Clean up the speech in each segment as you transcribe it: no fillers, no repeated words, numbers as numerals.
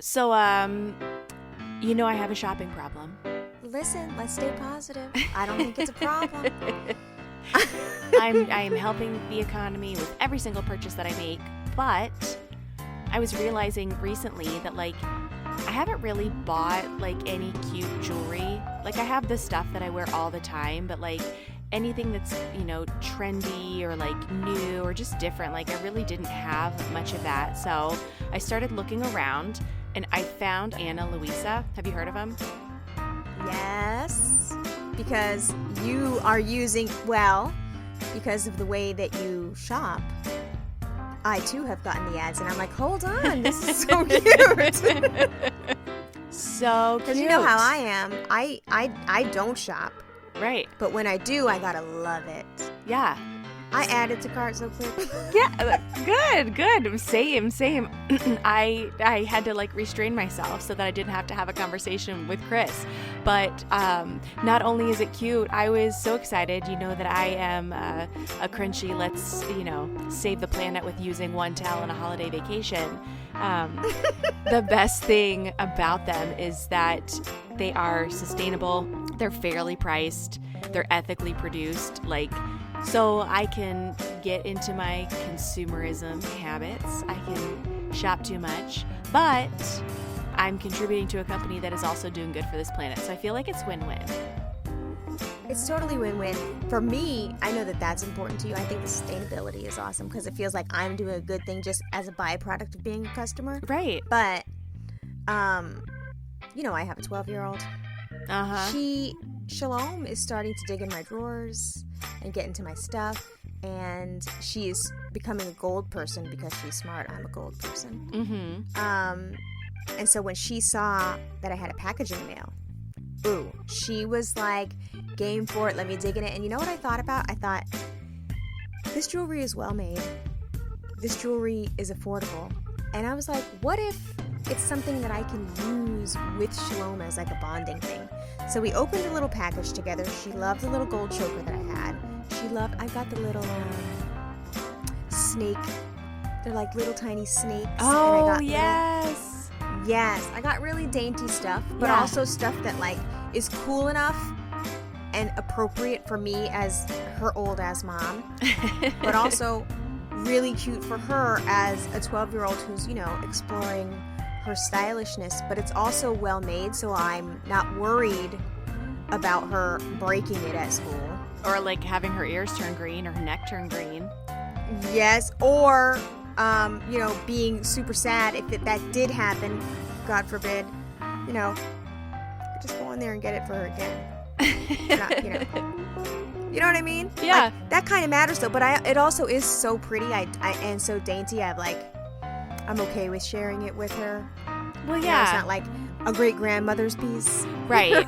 So, I have a shopping problem. Listen, let's stay positive. I don't think it's a problem. I am helping the economy with every single purchase that I make, but I was realizing recently that, like, I haven't really bought, like, any cute jewelry. Like, I have the stuff that I wear all the time, but, like, anything that's, trendy or, like, new or just different, like, I really didn't have much of that. So I started looking around, and I found Ana Luisa. Have you heard of them? Yes, because you are because of the way that you shop, I too have gotten the ads, and I'm like, hold on, this is so cute. So cute. Because you know how I am. I don't shop. Right. But when I do, I gotta love it. Yeah. I added to cart so quick. Yeah, good. Same. I had to, like, restrain myself so that I didn't have to have a conversation with Chris. But not only is it cute, I was so excited. You know that I am a crunchy, let's, save the planet with using one towel on a holiday vacation. The best thing about them is that they are sustainable, they're fairly priced, they're ethically produced, so I can get into my consumerism habits. I can shop too much, but I'm contributing to a company that is also doing good for this planet. So I feel like it's win-win. It's totally win-win. For me, I know that that's important to you. I think the sustainability is awesome because it feels like I'm doing a good thing just as a byproduct of being a customer. Right. But, I have a 12-year-old. Uh-huh. Shalom is starting to dig in my drawers and get into my stuff, and she is becoming a gold person because she's smart. I'm a gold person. Mm-hmm. And so when she saw that I had a package in the mail, she was like, game for it, let me dig in it. And you know what I thought about? I thought, this jewelry is well made. This jewelry is affordable. And I was like, what if it's something that I can use with Shalom as like a bonding thing? So we opened a little package together. She loved the little gold choker that I had. I got the little snake. They're like little tiny snakes. Oh, and I got yes. Yes, I got really dainty stuff, but also stuff that like is cool enough and appropriate for me as her old ass mom, but also really cute for her as a 12-year-old who's, exploring her stylishness, but it's also well made, so I'm not worried about her breaking it at school. Or like having her ears turn green or her neck turn green. Yes, or being super sad if that did happen, God forbid, just go in there and get it for her again. Not, you know what I mean? Yeah. Like, that kind of matters though, but it also is so pretty and so dainty. I'm okay with sharing it with her. Well, yeah. It's not like a great grandmother's piece. Right.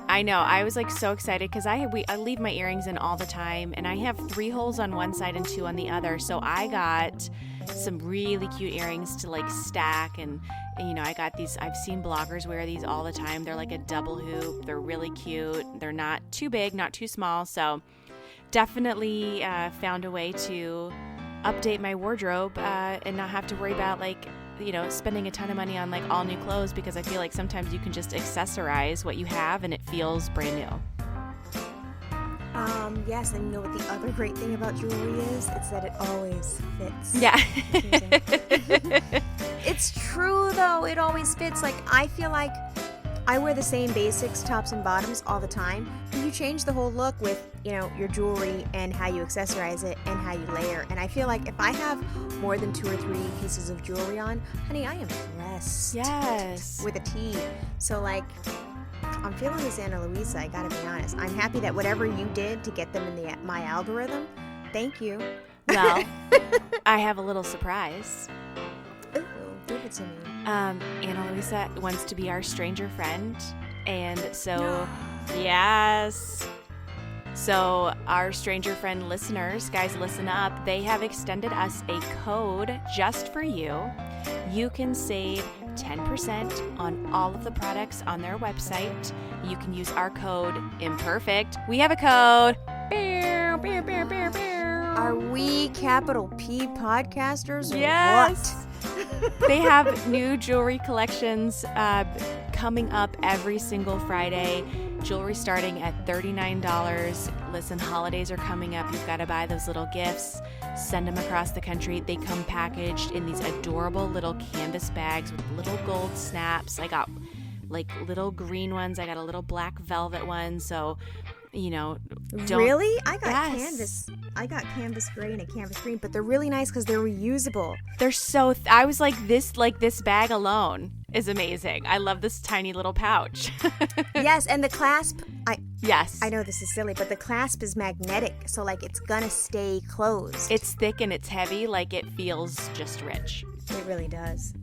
I know. I was like so excited because I leave my earrings in all the time, and I have 3 holes on one side and 2 on the other. So I got some really cute earrings to like stack, and I got these. I've seen bloggers wear these all the time. They're like a double hoop. They're really cute. They're not too big, not too small. So definitely found a way to update my wardrobe and not have to worry about spending a ton of money on like all new clothes, because I feel like sometimes you can just accessorize what you have and it feels brand new. Yes, and you know what the other great thing about jewelry is? It's that it always fits. Yeah. It's true though, it always fits. Like, I feel like I wear the same basics, tops and bottoms all the time, but you change the whole look with, your jewelry and how you accessorize it and how you layer. And I feel like if I have more than 2 or 3 pieces of jewelry on, honey, I am dressed. Yes. With a T. So I'm feeling this Ana Luisa, I gotta be honest. I'm happy that whatever you did to get them in my algorithm, thank you. Well, I have a little surprise. Ooh, give it to me. Ana Luisa wants to be our stranger friend, and so yes. So our stranger friend listeners, guys, listen up. They have extended us a code just for you. You can save 10% on all of the products on their website. You can use our code IMPERFECT. We have a code. Are we capital P podcasters or yes. what? They have new jewelry collections coming up every single Friday. Jewelry starting at $39. Listen, holidays are coming up. You've got to buy those little gifts. Send them across the country. They come packaged in these adorable little canvas bags with little gold snaps. I got like little green ones. I got a little black velvet one. So, you know, Really? I got canvas gray and a canvas green, but they're really nice because they're reusable. They're so I was like this bag alone is amazing. I love this tiny little pouch. Yes, and the clasp, Yes. I know this is silly, but the clasp is magnetic, so like it's gonna stay closed. It's thick and it's heavy, like it feels just rich. It really does.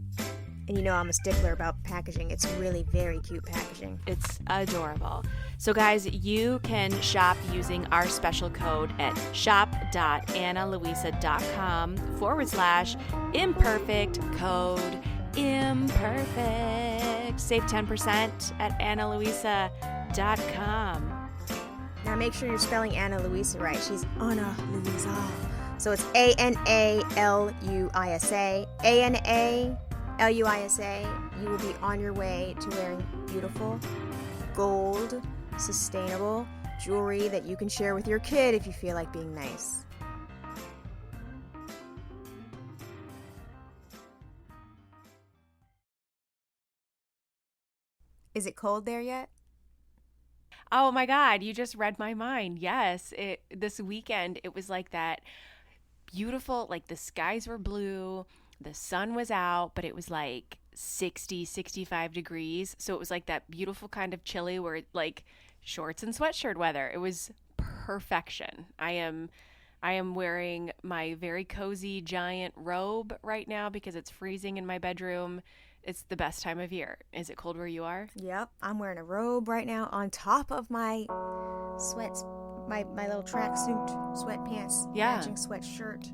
And you know I'm a stickler about packaging. It's really very cute packaging. It's adorable. So guys, you can shop using our special code at shop.analuisa.com/imperfect code imperfect. Save 10% at analuisa.com. Now make sure you're spelling Ana Luisa right. She's Ana Luisa. So it's ANALUISA. ANALUISA. You will be on your way to wearing beautiful, gold, sustainable jewelry that you can share with your kid if you feel like being nice. Is it cold there yet? Oh my God, you just read my mind. Yes, this weekend it was like that beautiful, like the skies were blue, the sun was out, but it was like 60, 65 degrees. So it was like that beautiful kind of chilly where like shorts and sweatshirt weather. It was perfection. I am wearing my very cozy giant robe right now because it's freezing in my bedroom. It's the best time of year. Is it cold where you are? Yep, I'm wearing a robe right now on top of my sweats, my little tracksuit, sweatpants, matching sweatshirt.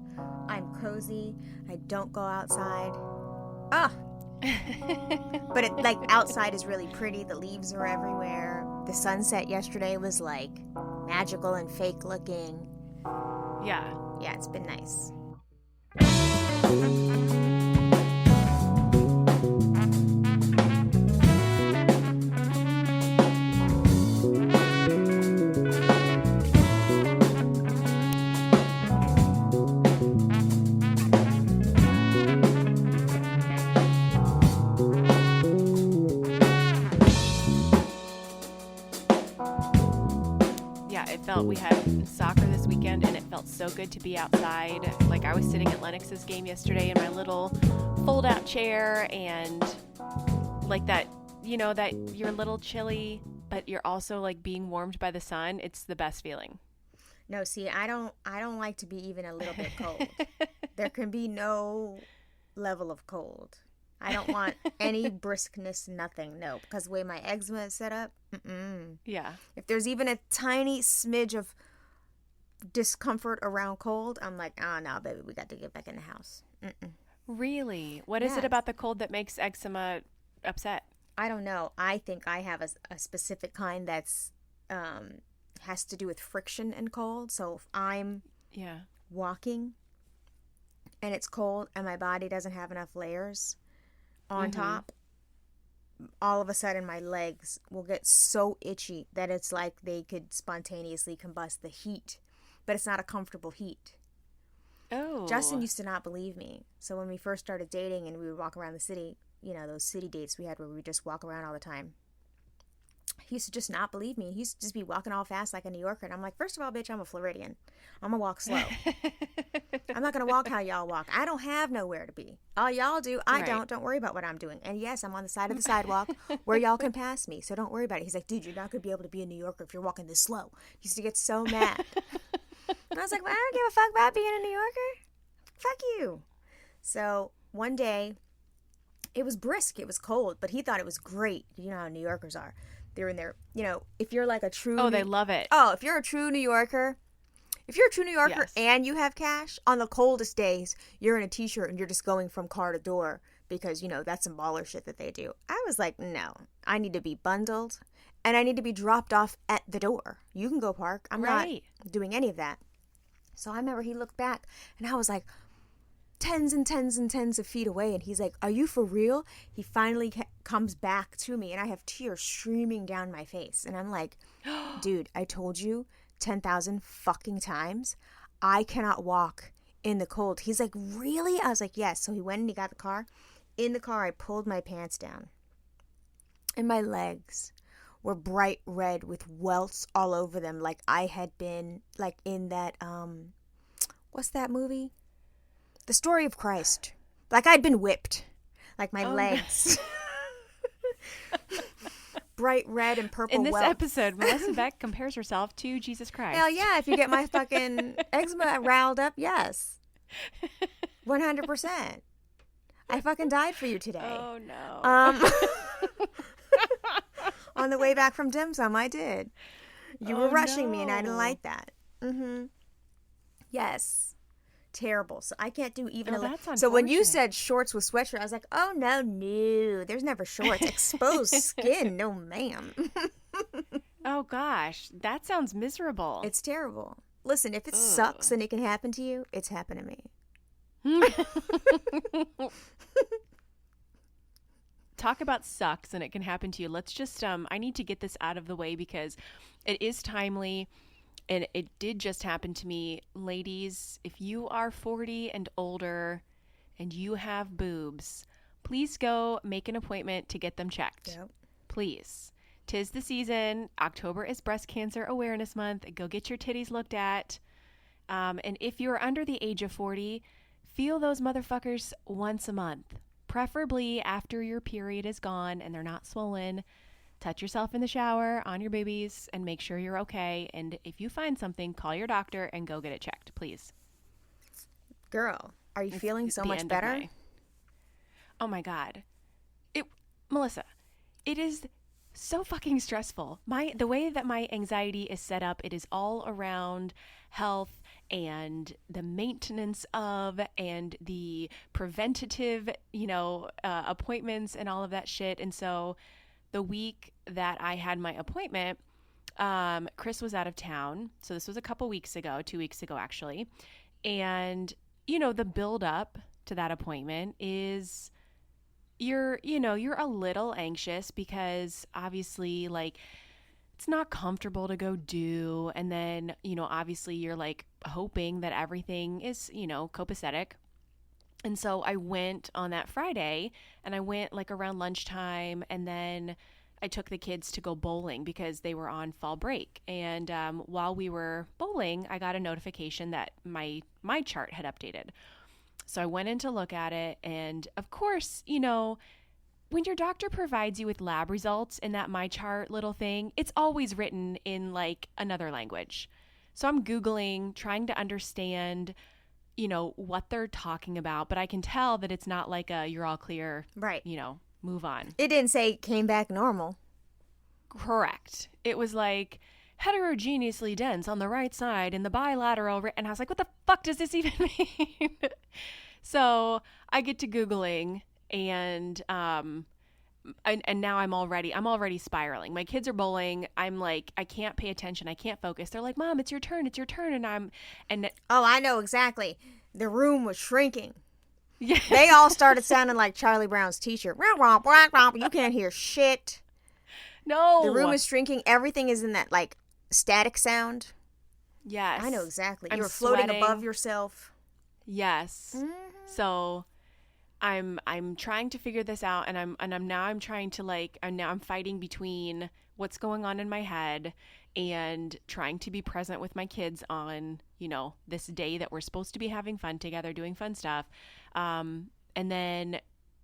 I'm cozy. I don't go outside. But it, like outside is really pretty. The leaves are everywhere. The sunset yesterday was like magical and fake looking. Yeah. Yeah, it's been nice. We had soccer this weekend and it felt so good to be outside. Like I was sitting at Lennox's game yesterday in my little fold out chair and like that, you know, that you're a little chilly, but you're also like being warmed by the sun. It's the best feeling. No, see, I don't like to be even a little bit cold. There can be no level of cold. I don't want any briskness, nothing. No, because the way my eczema is set up, Yeah. If there's even a tiny smidge of discomfort around cold, I'm like, no, baby, we got to get back in the house. Really? What is it about the cold that makes eczema upset? I don't know. I think I have a specific kind that's has to do with friction and cold. So if I'm walking and it's cold and my body doesn't have enough layers on top, all of a sudden my legs will get so itchy that it's like they could spontaneously combust the heat, but it's not a comfortable heat. Oh. Justin used to not believe me. So when we first started dating and we would walk around the city, you know, those city dates we had where we would just walk around all the time, he used to just not believe me. He used to just be walking all fast like a New Yorker. And I'm like, first of all, bitch, I'm a Floridian. I'm going to walk slow. I'm not going to walk how y'all walk. I don't have nowhere to be. All y'all do, I don't. Don't worry about what I'm doing. And yes, I'm on the side of the sidewalk where y'all can pass me. So don't worry about it. He's like, dude, you're not going to be able to be a New Yorker if you're walking this slow. He used to get so mad. And I was like, well, I don't give a fuck about being a New Yorker. Fuck you. So one day, it was brisk. It was cold. But he thought it was great. You know how New Yorkers are. They're in there, you know, if you're like a true... Oh, they love it. Oh, if you're a true New Yorker, and you have cash, on the coldest days, you're in a t-shirt and you're just going from car to door because, you know, that's some baller shit that they do. I was like, no, I need to be bundled and I need to be dropped off at the door. You can go park. I'm not doing any of that. So I remember he looked back and I was like, tens and tens and tens of feet away, and he's like, are you for real? He finally comes back to me, and I have tears streaming down my face, and I'm like, dude, I told you 10,000 fucking times I cannot walk in the cold. He's like, really? I was like, yes. So he went and he got the car. In the car, I pulled my pants down, and my legs were bright red with welts all over them, like I had been like in that what's that movie? The Story of Christ. Like I'd been whipped. Like my legs. Bright red and purple In this welts. episode, Melissa Beck compares herself to Jesus Christ. Hell yeah, if you get my fucking eczema riled up, yes. 100%. I fucking died for you today. Oh no. On the way back from dim sum, I did. You were rushing me, and I didn't like that. Yes. Terrible. So I can't do even So when you said shorts with sweatshirt, I was like, oh, no. There's never shorts. Exposed skin. No, ma'am. Oh, gosh. That sounds miserable. It's terrible. Listen, if it sucks and it can happen to you, it's happened to me. Talk about sucks and it can happen to you. Let's just, I need to get this out of the way because it is timely and it did just happen to me. Ladies, if you are 40 and older and you have boobs, please go make an appointment to get them checked. Yep. Please. 'Tis the season. October is Breast Cancer Awareness Month. Go get your titties looked at. And if you're under the age of 40, feel those motherfuckers once a month. Preferably after your period is gone and they're not swollen. Touch yourself in the shower on your boobies and make sure you're okay. And if you find something, call your doctor and go get it checked, please. Girl, are you feeling so much better? Oh my God. Melissa, it is so fucking stressful. The way that my anxiety is set up, it is all around health and the maintenance of and the preventative, appointments and all of that shit. And so the week that I had my appointment, Chris was out of town. So this was a couple weeks ago, 2 weeks ago, actually. And, the build up to that appointment is you're a little anxious because obviously it's not comfortable to go do. And then, obviously you're hoping that everything is, copacetic. And so I went on that Friday and I went around lunchtime and then I took the kids to go bowling because they were on fall break. And while we were bowling, I got a notification that my chart had updated. So I went in to look at it. And of course, when your doctor provides you with lab results in that My Chart little thing, it's always written in another language. So I'm Googling, trying to understand, what they're talking about. But I can tell that it's not you're all clear, right? Move on. It didn't say came back normal. Correct. It was heterogeneously dense on the right side in the bilateral. And I was like, what the fuck does this even mean? So I get to Googling and now I'm already spiraling. My kids are bowling. I'm I can't pay attention. I can't focus. They're like, Mom, it's your turn. And oh, I know exactly. The room was shrinking. Yeah. They all started sounding like Charlie Brown's teacher. You can't hear shit. No. The room is shrinking. Everything is in that static sound. Yes. I know exactly. I'm You're floating sweating. above yourself. Yes. Mm-hmm. So I'm trying to figure this out and I'm trying to I'm fighting between what's going on in my head and trying to be present with my kids on, this day that we're supposed to be having fun together, doing fun stuff. And then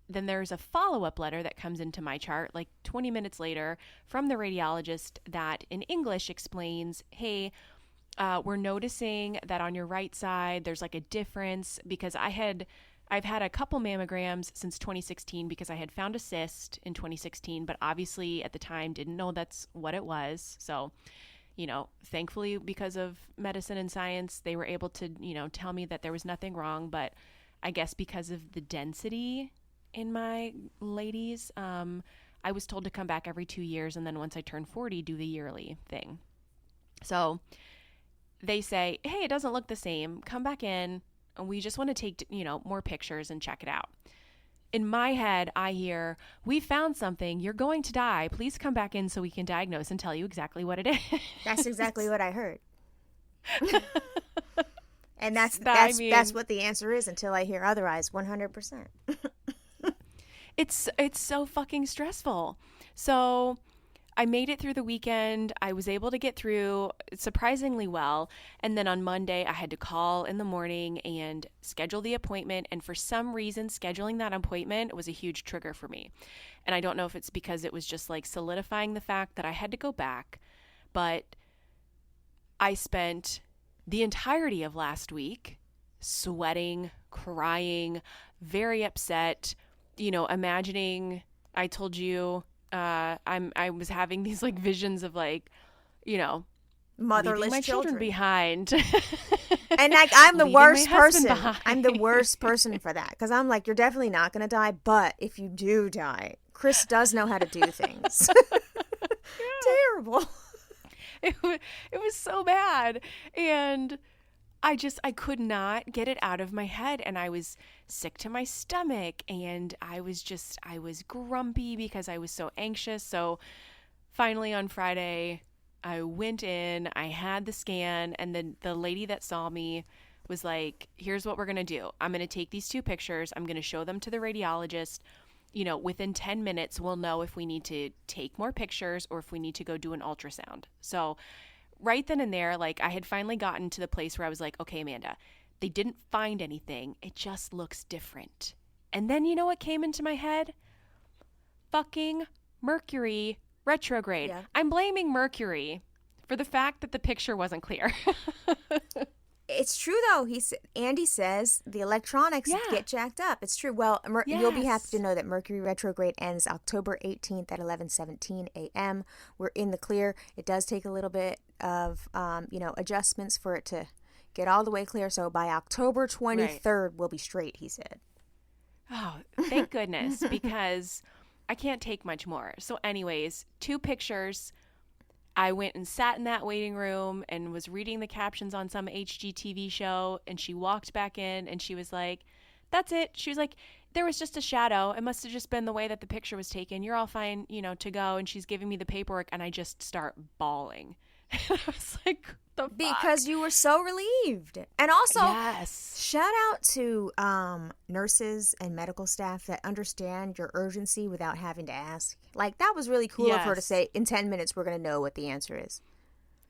there's a follow-up letter that comes into My Chart 20 minutes later from the radiologist that in English explains, hey, we're noticing that on your right side, there's a difference because I've had a couple mammograms since 2016 because I had found a cyst in 2016, but obviously at the time didn't know that's what it was. So, thankfully because of medicine and science, they were able to, tell me that there was nothing wrong. But I guess because of the density in my ladies, I was told to come back every 2 years. And then once I turned 40, do the yearly thing. So they say, hey, it doesn't look the same. Come back in. we just want to take, more pictures and check it out. In my head, I hear, we found something. You're going to die. Please come back in so we can diagnose and tell you exactly what it is. That's exactly what I heard. And that's what the answer is until I hear otherwise, 100%. It's so fucking stressful. So I made it through the weekend. I was able to get through surprisingly well. And then on Monday, I had to call in the morning and schedule the appointment. And for some reason, scheduling that appointment was a huge trigger for me. And I don't know if it's because it was just like solidifying the fact that I had to go back. But I spent the entirety of last week sweating, crying, very upset, imagining, I told you, I was having these like visions of like, motherless leaving my children behind. And like, I'm the worst person. Behind. I'm the worst person for that. Because I'm like, you're definitely not going to die. But if you do die, Chris does know how to do things. Terrible. It was so bad. And I could not get it out of my head. And I was sick to my stomach. And I was grumpy because I was so anxious. So finally on Friday, I went in, I had the scan, and then the lady that saw me was like, here's what we're going to do. I'm going to take these 2 pictures. I'm going to show them to the radiologist. Within 10 minutes, we'll know if we need to take more pictures or if we need to go do an ultrasound. So right then and there, like, I had finally gotten to the place where I was like, okay, Amanda, they didn't find anything. It just looks different. And then you know what came into my head? Fucking Mercury retrograde. Yeah. I'm blaming Mercury for the fact that the picture wasn't clear. It's true, though. Andy says the electronics get jacked up. It's true. Well, you'll be happy to know that Mercury retrograde ends October 18th at 11:17 a.m. We're in the clear. It does take a little bit of, adjustments for it to get all the way clear. So by October 23rd, we'll be straight, he said. Oh, thank goodness, because I can't take much more. So anyways, 2 pictures. I went and sat in that waiting room and was reading the captions on some HGTV show, and she walked back in and she was like, that's it. She was like, there was just a shadow. It must have just been the way that the picture was taken. You're all fine, to go. And she's giving me the paperwork, and I just start bawling. I was like, the fuck? Because you were so relieved. And also, yes, shout out to nurses and medical staff that understand your urgency without having to ask. Like, that was really cool of her to say, in 10 minutes, we're going to know what the answer is.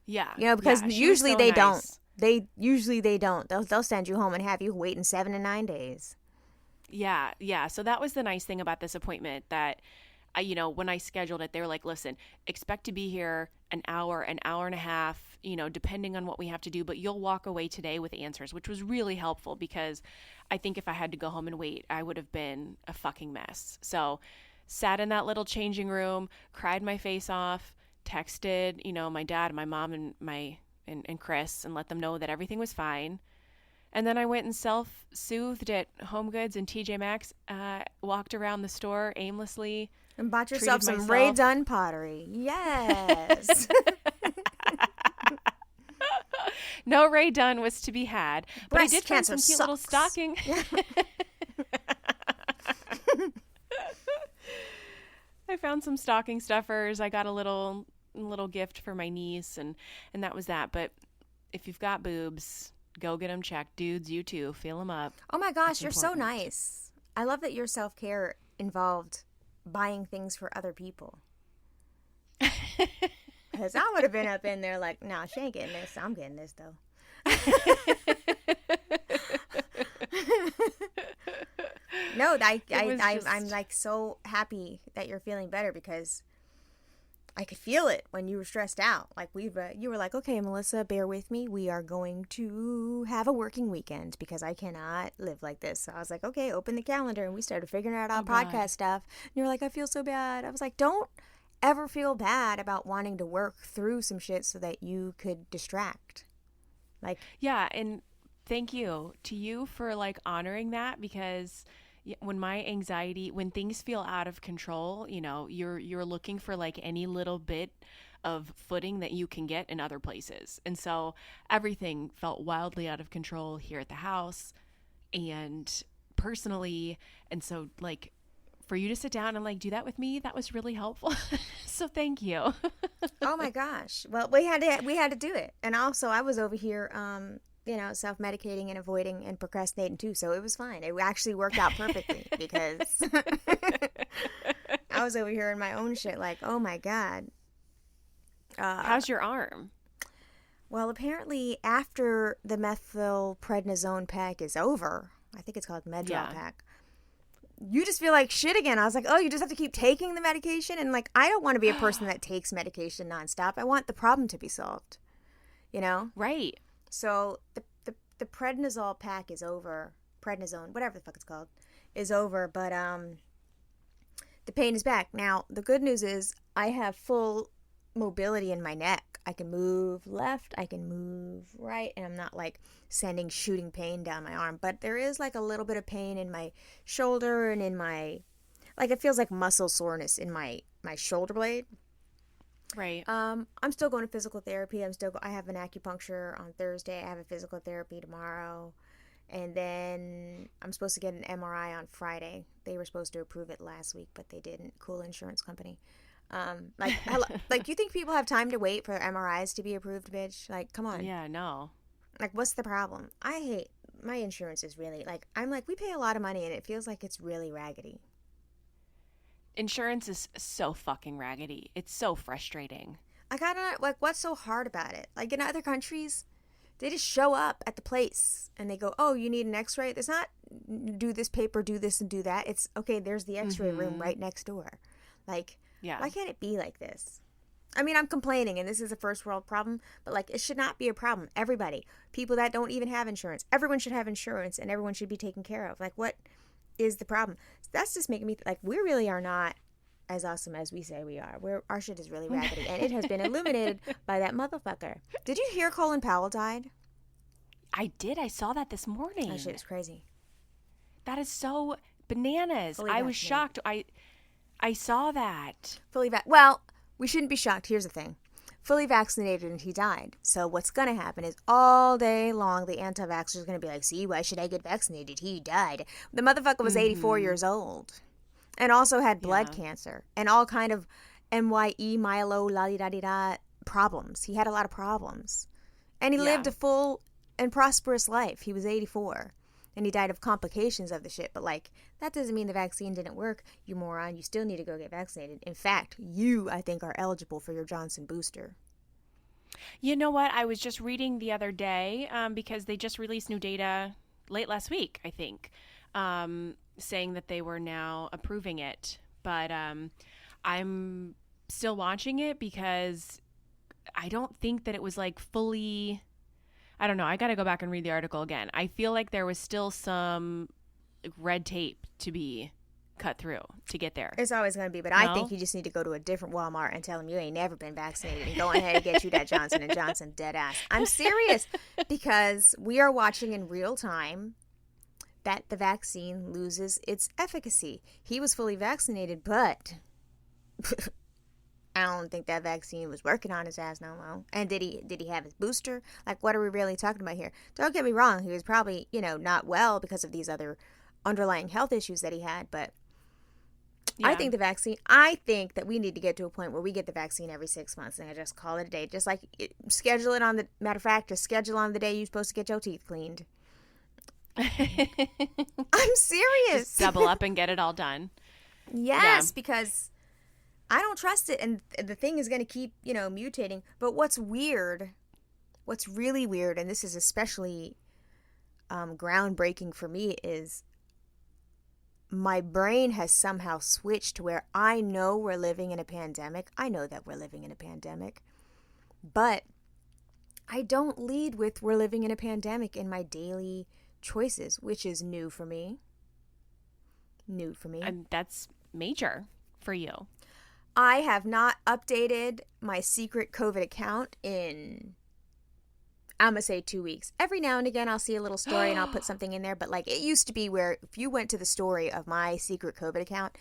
Yeah. Because usually they nice. don't. Usually they don't. They'll send you home and have you waiting 7 to 9 days. Yeah. So that was the nice thing about this appointment, that when I scheduled it, they were like, listen, expect to be here an hour and a half, depending on what we have to do, but you'll walk away today with answers, which was really helpful because I think if I had to go home and wait, I would have been a fucking mess. So sat in that little changing room, cried my face off, texted, my dad, my mom, and Chris, and let them know that everything was fine. And then I went and self-soothed at Home Goods and TJ Maxx, walked around the store aimlessly. And bought yourself some Ray Dunn pottery. Yes. No Ray Dunn was to be had. But I did find some cute little stocking. I found some stocking stuffers. I got a little gift for my niece, and that was that. But if you've got boobs, go get them checked. Dudes, you too. Feel them up. Oh my gosh, you're so nice. I love that your self-care involved buying things for other people. Because I would have been up in there like, nah, she ain't getting this. I'm getting this, though. No, I'm like so happy that you're feeling better, because I could feel it when you were stressed out. Like you were like, okay, Melissa, bear with me. We are going to have a working weekend because I cannot live like this. So I was like, okay, open the calendar. And we started figuring out our podcast stuff. And you're like, I feel so bad. I was like, don't ever feel bad about wanting to work through some shit so that you could distract. Like, yeah. And thank you to you for like honoring that, because when my anxiety, when things feel out of control, you're looking for like any little bit of footing that you can get in other places. And so everything felt wildly out of control here at the house. and personally. And so like for you to sit down and like do that with me, that was really helpful. So thank you. Oh my gosh. Well, we had to do it. And also I was over here, self-medicating and avoiding and procrastinating too. So it was fine. It actually worked out perfectly because I was over here in my own shit like, oh my God. How's your arm? Well, apparently after the methylprednisone pack is over, I think it's called Medrol pack, you just feel like shit again. I was like, oh, you just have to keep taking the medication? And like, I don't want to be a person that takes medication nonstop. I want the problem to be solved, you know? Right. So the prednisol pack is over. Prednisone, whatever the fuck it's called, is over. But the pain is back. Now, the good news is I have full mobility in my neck. I can move left, I can move right, and I'm not like sending shooting pain down my arm. But there is like a little bit of pain in my shoulder and in my, like it feels like muscle soreness in my shoulder blade. Right. I'm still going to physical therapy. I have an acupuncture on Thursday. I have a physical therapy tomorrow. And then I'm supposed to get an MRI on Friday. They were supposed to approve it last week, but they didn't. Cool insurance company. Like, you think people have time to wait for MRIs to be approved, bitch? Like, come on. Yeah, no. Like, what's the problem? I hate, my insurance is really, like, I'm like, we pay a lot of money and it feels like it's really raggedy. Insurance is so fucking raggedy. It's so frustrating. Like, I don't know, like, what's so hard about it? Like, in other countries, they just show up at the place and they go, oh, you need an x-ray? It's not do this paper, do this and do that. It's, okay, there's the x-ray room right next door. Like, yeah. Why can't it be like this? I mean, I'm complaining, and this is a first world problem, but, like, it should not be a problem. Everybody, people that don't even have insurance, everyone should have insurance, and everyone should be taken care of. Like, what is the problem? That's just making me, like, we really are not as awesome as we say we are. Our shit is really raggedy, and it has been illuminated by that motherfucker. Did you hear Colin Powell died? I did. I saw that this morning. That shit is crazy. That is so bananas. I was shocked. I saw that. Well, we shouldn't be shocked. Here's the thing. Fully vaccinated and he died. So what's going to happen is all day long the anti-vaxxers are going to be like, see, why should I get vaccinated? He died. The motherfucker was 84 years old and also had blood cancer and all kind of MYE, myelo, la-di-da-di-da problems. He had a lot of problems. And he lived a full and prosperous life. He was 84. And he died of complications of the shit. But, like, that doesn't mean the vaccine didn't work, you moron. You still need to go get vaccinated. In fact, you, I think, are eligible for your Johnson booster. You know what? I was just reading the other day because they just released new data late last week, I think, saying that they were now approving it. But I'm still watching it because I don't think that it was, like, fully... I don't know. I got to go back and read the article again. I feel like there was still some red tape to be cut through to get there. It's always going to be, but I think you just need to go to a different Walmart and tell them you ain't never been vaccinated and go ahead and get you that Johnson & Johnson dead ass. I'm serious because we are watching in real time that the vaccine loses its efficacy. He was fully vaccinated, but... I don't think that vaccine was working on his ass no more. And did he have his booster? Like, what are we really talking about here? Don't get me wrong. He was probably, not well because of these other underlying health issues that he had. But I think I think that we need to get to a point where we get the vaccine every 6 months and I just call it a day. Just like schedule it on matter of fact, just schedule on the day you're supposed to get your teeth cleaned. I'm serious. Just double up and get it all done. Yes, because... I don't trust it, and the thing is going to keep, mutating. But what's really weird, and this is especially groundbreaking for me, is my brain has somehow switched to where I know we're living in a pandemic. I know that we're living in a pandemic, but I don't lead with we're living in a pandemic in my daily choices, which is new for me. And that's major for you. I have not updated my secret COVID account in, I'm going to say 2 weeks. Every now and again, I'll see a little story and I'll put something in there. But like it used to be where if you went to the story of my secret COVID account,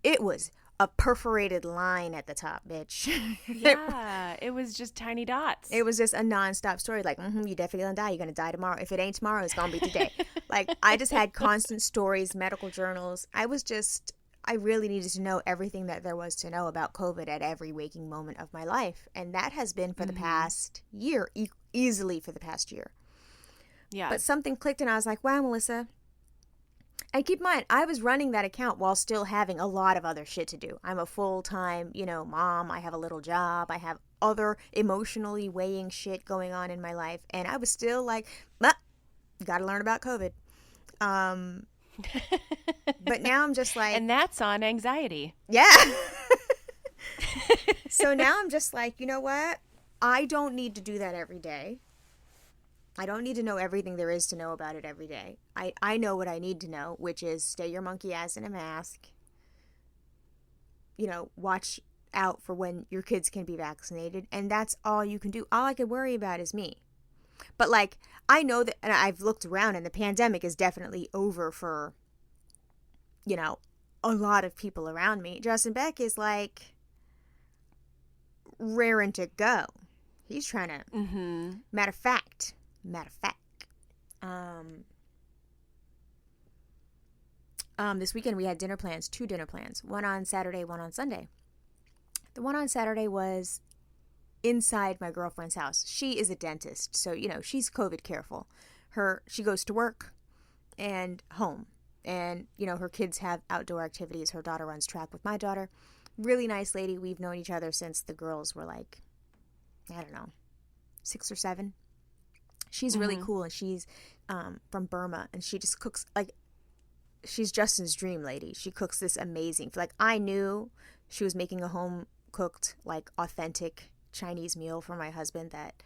it was a perforated line at the top, bitch. Yeah, it was just tiny dots. It was just a nonstop story. Like, you definitely gonna die. You're gonna die tomorrow. If it ain't tomorrow, it's gonna be today. Like, I just had constant stories, medical journals. I really needed to know everything that there was to know about COVID at every waking moment of my life. And that has been for the past year, easily for the past year. Yeah. But something clicked and I was like, wow, Melissa. And keep in mind, I was running that account while still having a lot of other shit to do. I'm a full-time, mom. I have a little job. I have other emotionally weighing shit going on in my life. And I was still like, got to learn about COVID. But now I'm just like... And that's on anxiety. Yeah. So now I'm just like, you know what? I don't need to do that every day. I don't need to know everything there is to know about it every day. I know what I need to know, which is stay your monkey ass in a mask. Watch out for when your kids can be vaccinated. And that's all you can do. All I can worry about is me. But, like, I know that, and I've looked around, and the pandemic is definitely over for, a lot of people around me. Justin Beck is, like, raring to go. He's trying to, matter of fact, this weekend we had two dinner plans, one on Saturday, one on Sunday. The one on Saturday was inside my girlfriend's house. She is a dentist, so, she's COVID careful. She goes to work and home, and, her kids have outdoor activities. Her daughter runs track with my daughter. Really nice lady. We've known each other since the girls were like, I don't know, 6 or 7. She's really cool, and she's from Burma, and she just cooks, like, she's Justin's dream lady. She cooks this amazing, like, I knew she was making a home-cooked, like, authentic Chinese meal for my husband that,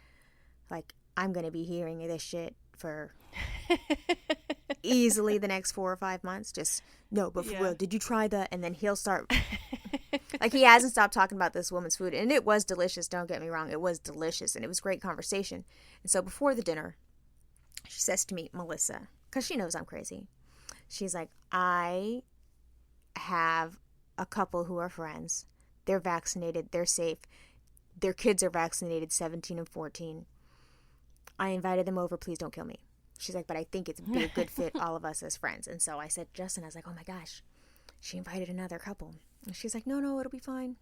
like, I'm going to be hearing this shit for easily the next 4 or 5 months. Just, no, but for real, did you try that? And then he'll start... Like, he hasn't stopped talking about this woman's food. And it was delicious, don't get me wrong. It was delicious, and it was great conversation. And so before the dinner, she says to me, Melissa, because she knows I'm crazy. She's like, I have a couple who are friends. They're vaccinated. They're safe. Their kids are vaccinated, 17 and 14. I invited them over. Please don't kill me. She's like, but I think it'd be a good fit, all of us as friends. And so I said, Justin, I was like, oh my gosh, she invited another couple. And she's like, no, it'll be fine.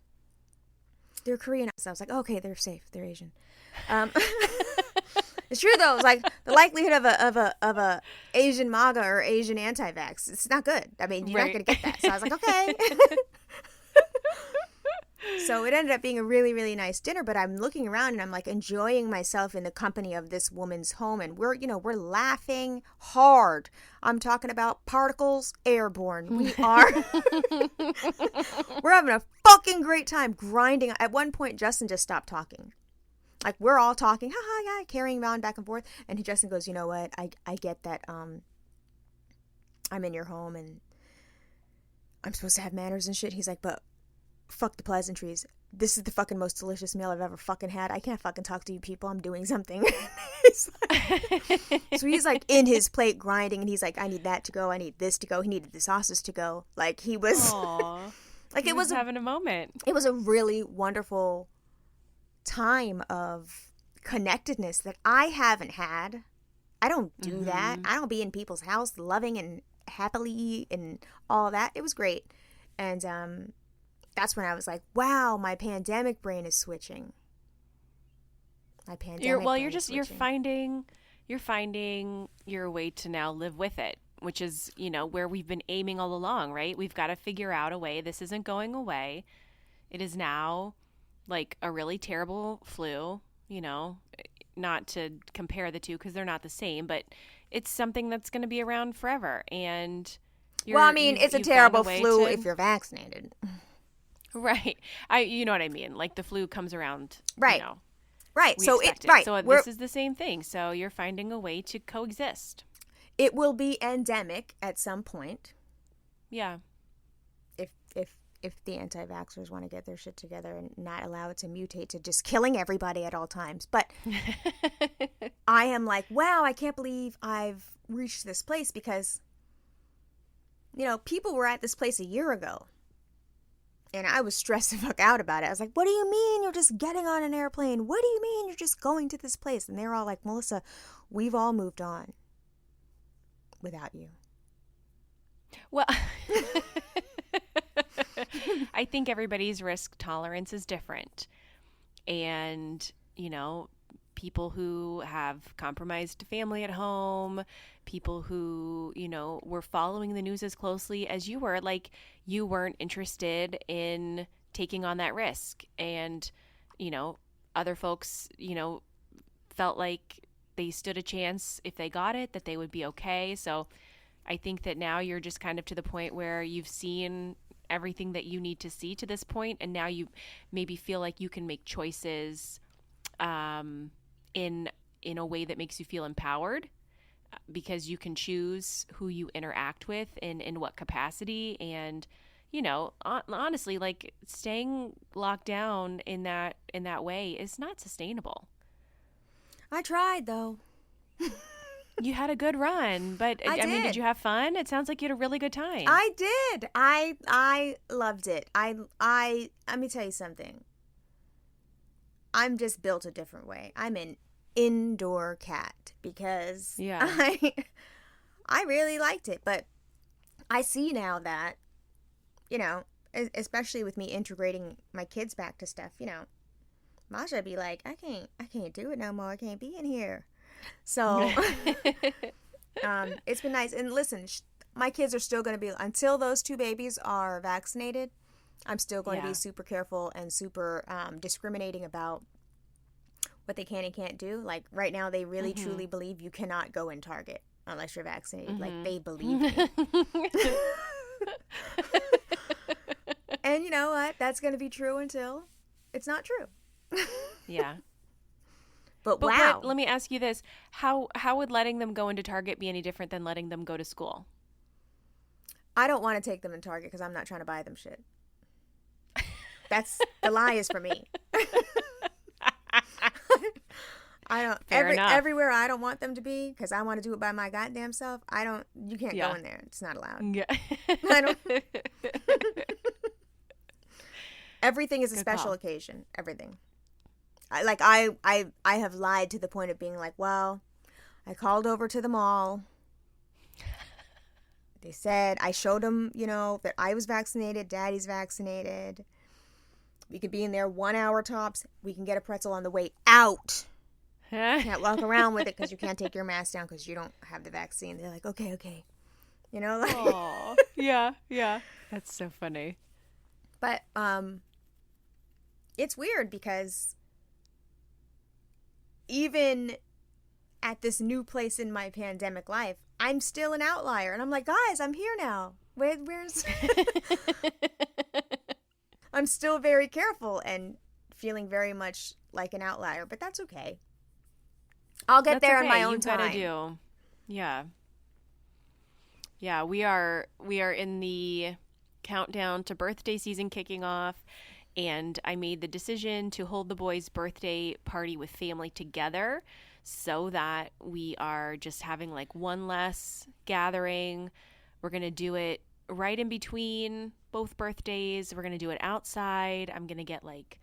They're Korean. So I was like, okay, they're safe. They're Asian. It's true though. It's like the likelihood of a Asian MAGA or Asian anti-vax. It's not good. I mean, you're not going to get that. So I was like, okay. So it ended up being a really, really nice dinner, but I'm looking around and I'm like enjoying myself in the company of this woman's home, and we're laughing hard. I'm talking about particles airborne. We're having a fucking great time grinding. At one point, Justin just stopped talking. Like, we're all talking, yeah, carrying on back and forth. And Justin goes, you know what? I get that I'm in your home and I'm supposed to have manners and shit. He's like, but fuck the pleasantries. This is the fucking most delicious meal I've ever fucking had. I can't fucking talk to you people. I'm doing something. So he's like in his plate grinding, and he's like, I need that to go. I need this to go. He needed the sauces to go. Like, he was like, he was having a moment. It was a really wonderful time of connectedness that I haven't had. I don't do that. I don't be in people's house loving and happily and all that. It was great. And that's when I was like, wow, my pandemic brain is switching. You're finding your way to now live with it, which is, where we've been aiming all along, right? We've got to figure out a way. This isn't going away. It is now like a really terrible flu, not to compare the two because they're not the same, but it's something that's going to be around forever. And it's a terrible flu if you're vaccinated. Right. You know what I mean? Like, the flu comes around. Right. Right. So this is the same thing. So you're finding a way to coexist. It will be endemic at some point. Yeah. If the anti-vaxxers want to get their shit together and not allow it to mutate to just killing everybody at all times. But I am like, wow, I can't believe I've reached this place because, people were at this place a year ago. And I was stressed the fuck out about it. I was like, what do you mean you're just getting on an airplane? What do you mean you're just going to this place? And they're all like, Melissa, we've all moved on without you. Well, I think everybody's risk tolerance is different. And, you know, people who have compromised family at home, people who, you know, were following the news as closely as you were, like, you weren't interested in taking on that risk. And, you know, other folks, you know, felt like they stood a chance if they got it, that they would be okay. So I think that now you're just kind of to the point where you've seen everything that you need to see to this point, and now you maybe feel like you can make choices in a way that makes you feel empowered, because you can choose who you interact with and in what capacity. And, you know, honestly, like, staying locked down in that way is not sustainable. I tried, though. You had a good run, but I mean, did you have fun? It sounds like you had a really good time. I did. I loved it. I let me tell you something. I'm just built a different way. I'm an indoor cat because I really liked it. But I see now that, you know, especially with me integrating my kids back to stuff, you know, Masha be like, I can't do it no more. I can't be in here. So it's been nice. And listen, my kids are still going to be, until those 2 babies are vaccinated, I'm still going to be super careful and super discriminating about what they can and can't do. Like right now, they really truly believe you cannot go in Target unless you're vaccinated. Like, they believe me. And you know what? That's going to be true until it's not true. Yeah. But wow. Let me ask you this. How would letting them go into Target be any different than letting them go to school? I don't want to take them in Target because I'm not trying to buy them shit. That's the lie is for me. I don't everywhere I don't want them to be because I want to do it by my goddamn self. You can't go in there. It's not allowed. Yeah. I don't. Everything is a special occasion. Everything. I have lied to the point of being like, well, I called over to the mall. They said, I showed them, you know, that I was vaccinated, Daddy's vaccinated. We could be in there 1 hour tops. We can get a pretzel on the way out. Can't walk around with it because you can't take your mask down because you don't have the vaccine. They're like, okay. You know, like. Aww. Yeah. That's so funny. But it's weird because even at this new place in my pandemic life, I'm still an outlier. And I'm like, guys, I'm here now. Where's... I'm still very careful and feeling very much like an outlier, but that's okay. I'll get there in my own time. Gotta do. Yeah. Yeah, we are in the countdown to birthday season kicking off, and I made the decision to hold the boys' birthday party with family together so that we are just having like one less gathering. We're going to do it right in between both birthdays. We're going to do it outside. I'm going to get like,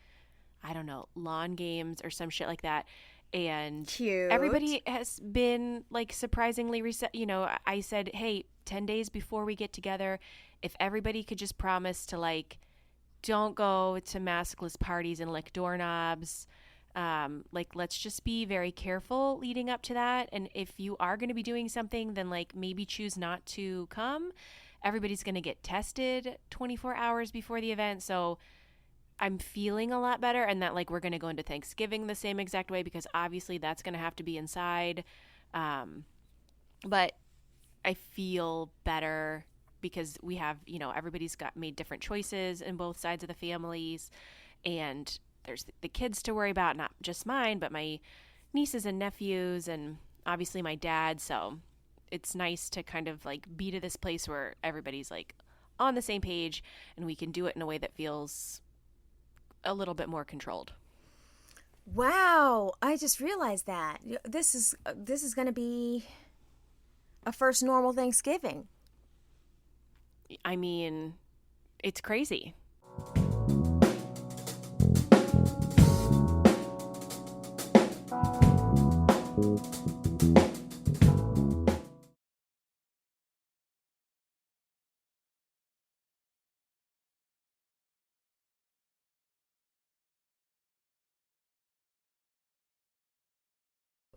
I don't know, lawn games or some shit like that. And cute. Everybody has been like surprisingly you know, I said, hey, 10 days before we get together, if everybody could just promise to like, don't go to maskless parties and lick doorknobs. Like, let's just be very careful leading up to that. And if you are going to be doing something, then like maybe choose not to come. Everybody's going to get tested 24 hours before the event. So I'm feeling a lot better, and that like we're going to go into Thanksgiving the same exact way because obviously that's going to have to be inside. But I feel better because we have, you know, everybody's made different choices in both sides of the families, and there's the kids to worry about, not just mine, but my nieces and nephews, and obviously my dad. So it's nice to kind of like be to this place where everybody's like on the same page and we can do it in a way that feels a little bit more controlled. Wow, I just realized that this is going to be a first normal Thanksgiving. I mean, it's crazy.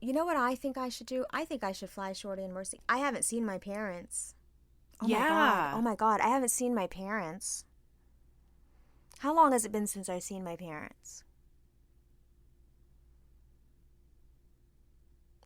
You know what I think I should do? I think I should fly Shorty and Mercy. I haven't seen my parents. Oh my God. Oh my God. I haven't seen my parents. How long has it been since I've seen my parents?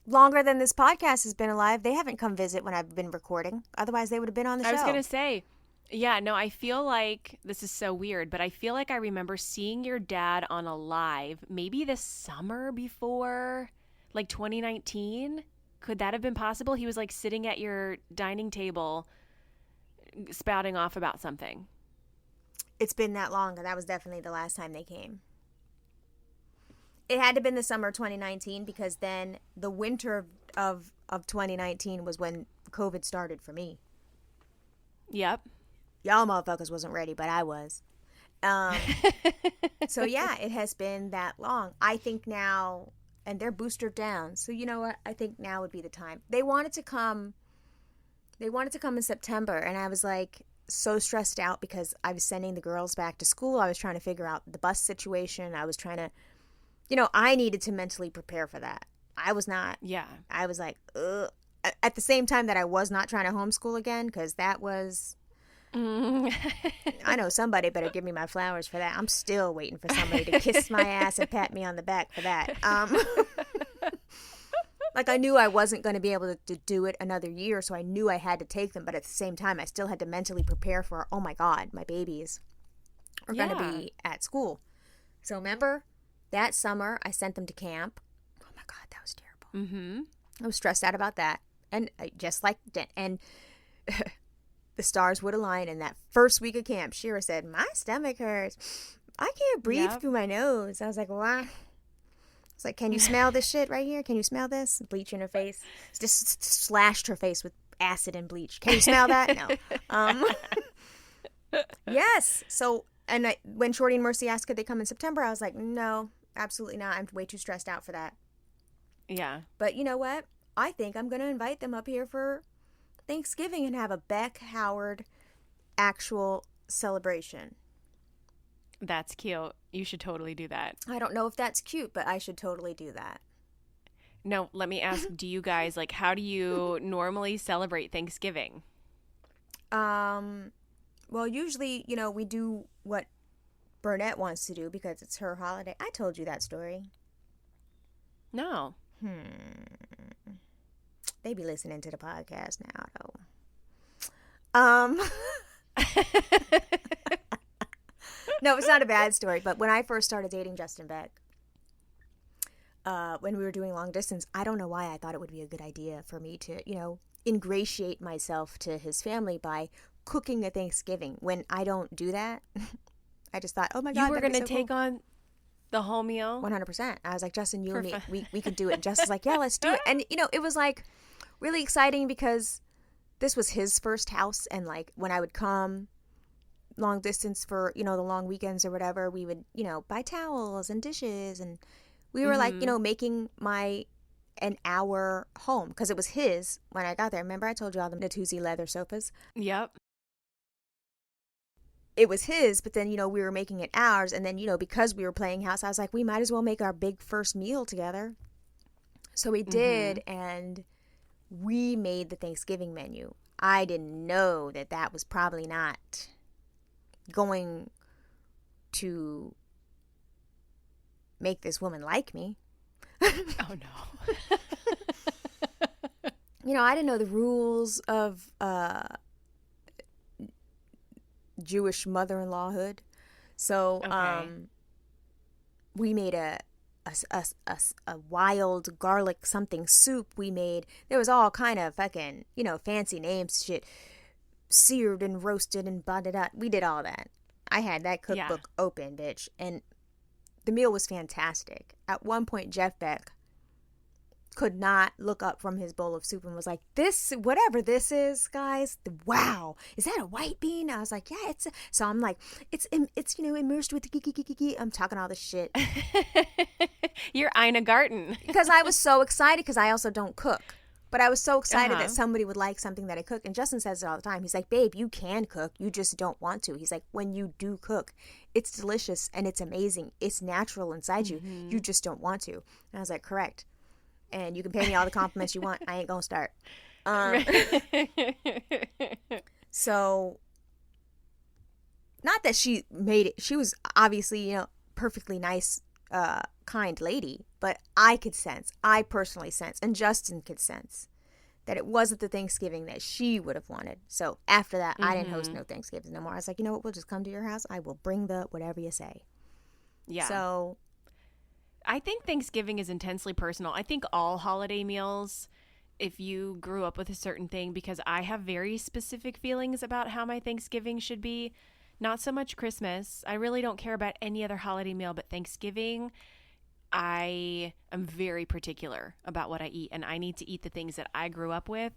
Longer than this podcast has been alive. They haven't come visit when I've been recording. Otherwise, they would have been on the show. I was going to say, yeah, no, I feel like this is so weird, but I feel like I remember seeing your dad on a live maybe the summer before, like 2019. Could that have been possible? He was like sitting at your dining table spouting off about something. It's been that long, and that was definitely the last time they came. It had to have been the summer of 2019 because then the winter of 2019 was when COVID started for me. Yep. Y'all motherfuckers wasn't ready, but I was. So yeah, it has been that long. I think now, and they're boosted down. So you know what? I think now would be the time. They wanted to come in September, and I was like so stressed out because I was sending the girls back to school. I was trying to figure out the bus situation. I was trying to, I needed to mentally prepare for that. I was not. Yeah. I was like, ugh. At the same time that I was not trying to homeschool again, because that was, I know somebody better give me my flowers for that. I'm still waiting for somebody to kiss my ass and pat me on the back for that. Like I knew I wasn't going to be able to do it another year, so I knew I had to take them. But at the same time, I still had to mentally prepare for, oh my God, my babies are going to be at school. So remember that summer, I sent them to camp. Oh my God, that was terrible. Mm-hmm. I was stressed out about that. And the stars would align. In that first week of camp, Shira said, my stomach hurts. I can't breathe through my nose. I was like, why? It's like, can you smell this shit right here? Can you smell this? Bleach in her face. Just slashed her face with acid and bleach. Can you smell that? No. Yes. So, and when Shorty and Mercy asked could they come in September, I was like, no, absolutely not. I'm way too stressed out for that. Yeah. But you know what? I think I'm going to invite them up here for Thanksgiving and have a Beck Howard actual celebration. That's cute. You should totally do that. I don't know if that's cute, but I should totally do that. No, let me ask, do you guys, how do you normally celebrate Thanksgiving? Well, usually, we do what Burnett wants to do because it's her holiday. I told you that story. No. They be listening to the podcast now, though. No, it's not a bad story. But when I first started dating Justin Beck, when we were doing long distance, I don't know why I thought it would be a good idea for me to, ingratiate myself to his family by cooking a Thanksgiving. When I don't do that, I just thought, oh my God, you were going to take on the whole meal? 100%. I was like, Justin, you and me, we could do it. And Justin's like, yeah, let's do it. And, it was really exciting because this was his first house. And when I would come long distance for, the long weekends or whatever, we would, buy towels and dishes. And we were making an hour home because it was his when I got there. Remember I told you all the Natuzzi leather sofas? Yep. It was his, but then, we were making it ours. And then, because we were playing house, I was like, we might as well make our big first meal together. So we did, and we made the Thanksgiving menu. I didn't know that was probably not going to make this woman like me. Oh, no. I didn't know the rules of Jewish mother-in-lawhood. So we made a wild garlic something soup. There was all kind of fucking, fancy names, shit, seared and roasted and buttered up. We did all that. I had that cookbook open, bitch. And the meal was fantastic. At one point, Jeff Beck could not look up from his bowl of soup and was like, this, whatever this is, guys, wow, is that a white bean? I was like, yeah, so I'm like, it's immersed with I'm talking all this shit. You're Ina Garten. Because I was so excited, because I also don't cook. But I was so excited that somebody would like something that I cook. And Justin says it all the time. He's like, babe, you can cook. You just don't want to. He's like, when you do cook, it's delicious and it's amazing. It's natural inside you. You just don't want to. And I was like, correct. and you can pay me all the compliments you want. I ain't gonna start. So, not that she made it. She was obviously, perfectly nice, kind lady. But I personally sense, and Justin could sense, that it wasn't the Thanksgiving that she would have wanted. So after that, I didn't host no Thanksgivings no more. I was like, you know what? We'll just come to your house. I will bring the whatever you say. Yeah. So I think Thanksgiving is intensely personal. I think all holiday meals, if you grew up with a certain thing, because I have very specific feelings about how my Thanksgiving should be. Not so much Christmas. I really don't care about any other holiday meal, but Thanksgiving, I am very particular about what I eat, and I need to eat the things that I grew up with.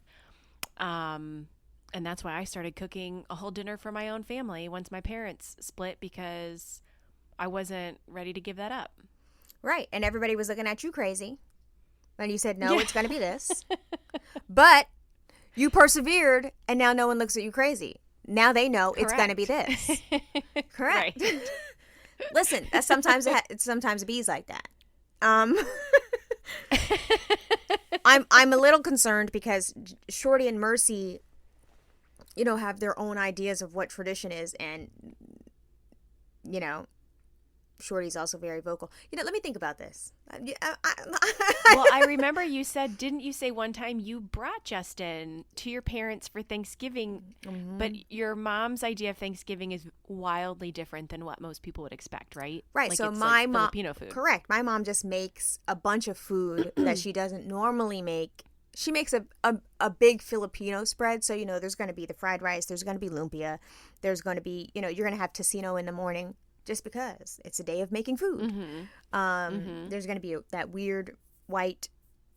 And that's why I started cooking a whole dinner for my own family once my parents split, because I wasn't ready to give that up. Right. And everybody was looking at you crazy. And you said, no, it's going to be this. But you persevered, and now no one looks at you crazy. Now they know it's going to be this. Correct. Right. Listen, sometimes it bees like that. I'm a little concerned because Shorty and Mercy, have their own ideas of what tradition is, and Shorty's also very vocal. Let me think about this. Well, I remember didn't you say one time you brought Justin to your parents for Thanksgiving, but your mom's idea of Thanksgiving is wildly different than what most people would expect, right? Right. Like so it's my like mom, Filipino food. Correct. My mom just makes a bunch of food that she doesn't normally make. She makes a big Filipino spread. So, there's going to be the fried rice. There's going to be lumpia. There's going to be, you're going to have tocino in the morning. Just because it's a day of making food. There's going to be that weird white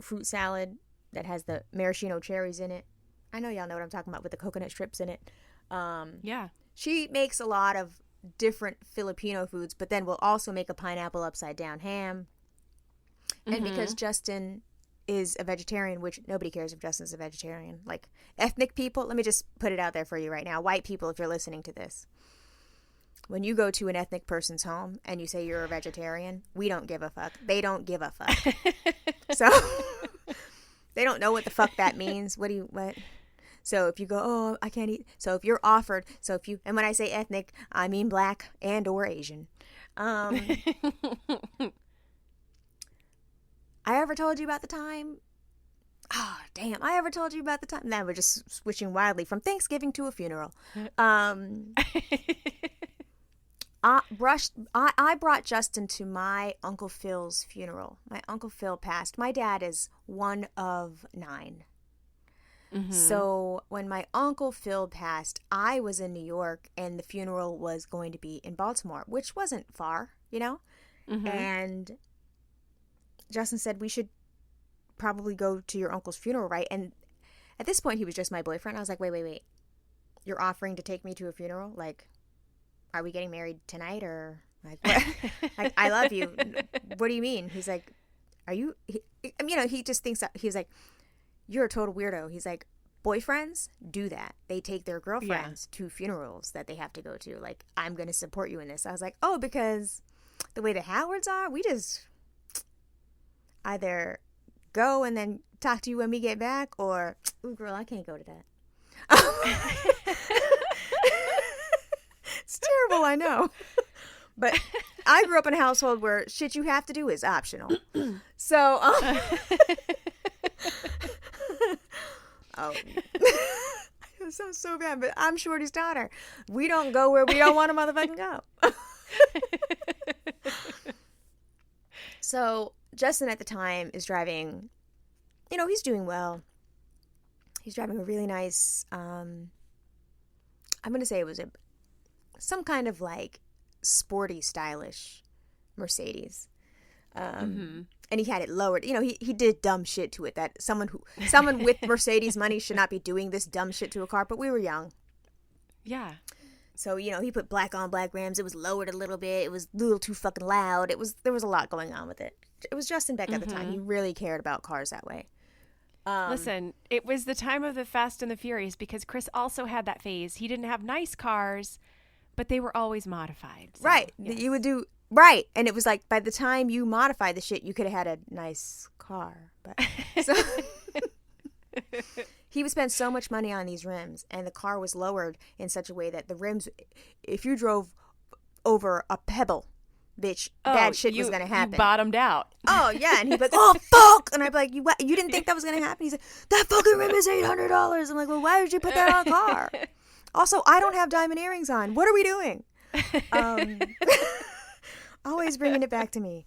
fruit salad that has the maraschino cherries in it. I know y'all know what I'm talking about, with the coconut strips in it. Yeah. She makes a lot of different Filipino foods, but then we'll also make a pineapple upside down ham. And because Justin is a vegetarian, which nobody cares if Justin's a vegetarian. Like, ethnic people, let me just put it out there for you right now. White people, if you're listening to this. When you go to an ethnic person's home and you say you're a vegetarian, we don't give a fuck. They don't give a fuck. So they don't know what the fuck that means. What? So if you go, oh, I can't eat. So if you're offered, and when I say ethnic, I mean black and or Asian. I ever told you about the time? Oh, damn. I ever told you about the time? Now we're just switching wildly from Thanksgiving to a funeral. I brought Justin to my Uncle Phil's funeral. My Uncle Phil passed. My dad is one of 9. So when my Uncle Phil passed, I was in New York, and the funeral was going to be in Baltimore, which wasn't far, And Justin said, we should probably go to your uncle's funeral, right? And at this point, he was just my boyfriend. I was like, wait. You're offering to take me to a funeral? Like, are we getting married tonight, or like, what? Like, I love you. What do you mean? He's like, are you, he just thinks that, he's like, you're a total weirdo. He's like, boyfriends do that. They take their girlfriends to funerals that they have to go to. Like, I'm going to support you in this. I was like, oh, because the way the Howards are, we just either go and then talk to you when we get back, or, ooh, girl, I can't go to that. It's terrible, I know. But I grew up in a household where shit you have to do is optional. So, it sounds so bad, but I'm Shorty's daughter. We don't go where we don't want to motherfucking go. So, Justin at the time is driving, he's doing well. He's driving a really nice, I'm going to say it was some kind of like sporty, stylish Mercedes. And he had it lowered. He did dumb shit to it that someone with Mercedes money should not be doing this dumb shit to a car, but we were young. Yeah. So, he put black on black rims. It was lowered a little bit. It was a little too fucking loud. There was a lot going on with it. It was Justin Beck at the time. He really cared about cars that way. Listen, it was the time of the Fast and the Furious, because Chris also had that phase. He didn't have nice cars, but they were always modified. So, right. Yes. You would do, right. And it was like, by the time you modified the shit, you could have had a nice car. car. But so he would spend so much money on these rims, and the car was lowered in such a way that the rims, if you drove over a pebble, bitch, bad shit was gonna happen. You bottomed out. Oh yeah, and he'd be like, "Oh fuck," and I'd be like, "You what? You didn't think that was gonna happen?" He's like, "That fucking rim is $800." I'm like, "Well, why did you put that on a car?" Also, I don't have diamond earrings on. What are we doing? Always bringing it back to me.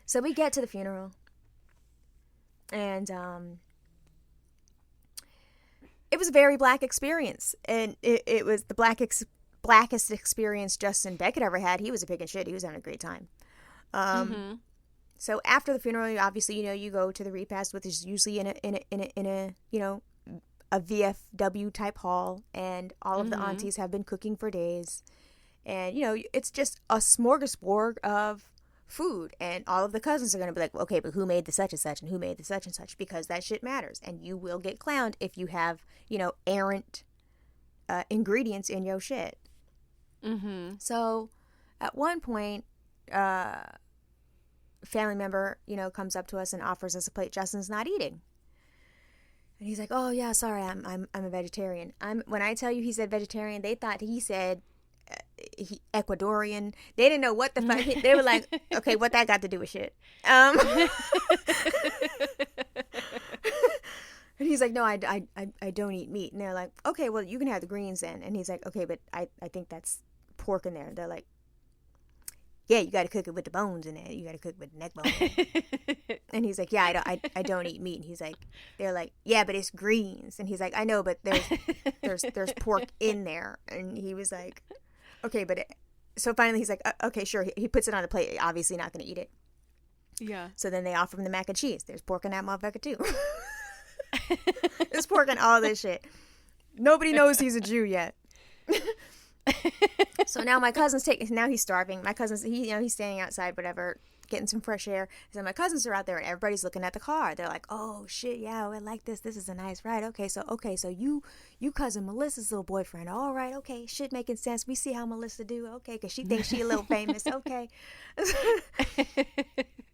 So we get to the funeral, and it was a very black experience, and it was the blackest experience Justin Beck had ever had. He was a pig in shit. He was having a great time. So after the funeral, obviously, you go to the repast, which is usually in a a VFW type hall, and all of the aunties have been cooking for days, and it's just a smorgasbord of food, and all of the cousins are going to be like, okay, but who made the such and such, and who made the such and such, because that shit matters, and you will get clowned if you have errant ingredients in your shit. So at one point, a family member comes up to us and offers us a plate. Justin's not eating, and he's like, "Oh yeah, sorry, I'm a vegetarian." When I tell you he said vegetarian, they thought he said Ecuadorian. They didn't know what the fuck. They were like, "Okay, what that got to do with shit?" And he's like, "No, I don't eat meat." And they're like, "Okay, well, you can have the greens then." And he's like, "Okay, but I think that's pork in there." And they're like, "Yeah, you got to cook it with the bones in it. You got to cook it with the neck bone." And he's like, "Yeah, I don't eat meat." And he's like, they're like, "Yeah, but it's greens." And he's like, "I know, but there's pork in there." And he was like, "Okay, but so finally he's like, "Okay, sure." He puts it on the plate. Obviously not going to eat it. Yeah. So then they offer him the mac and cheese. There's pork in that motherfucker too. There's pork in all this shit. Nobody knows he's a Jew yet. So now my cousin's now he's starving. My cousin's, he's standing outside, whatever, getting some fresh air. So my cousins are out there and everybody's looking at the car. They're like, "Oh shit, yeah, I like this. This is a nice ride. Okay, so you cousin Melissa's little boyfriend. All right, okay, shit making sense. We see how Melissa do. Okay, because she thinks she a little famous. Okay."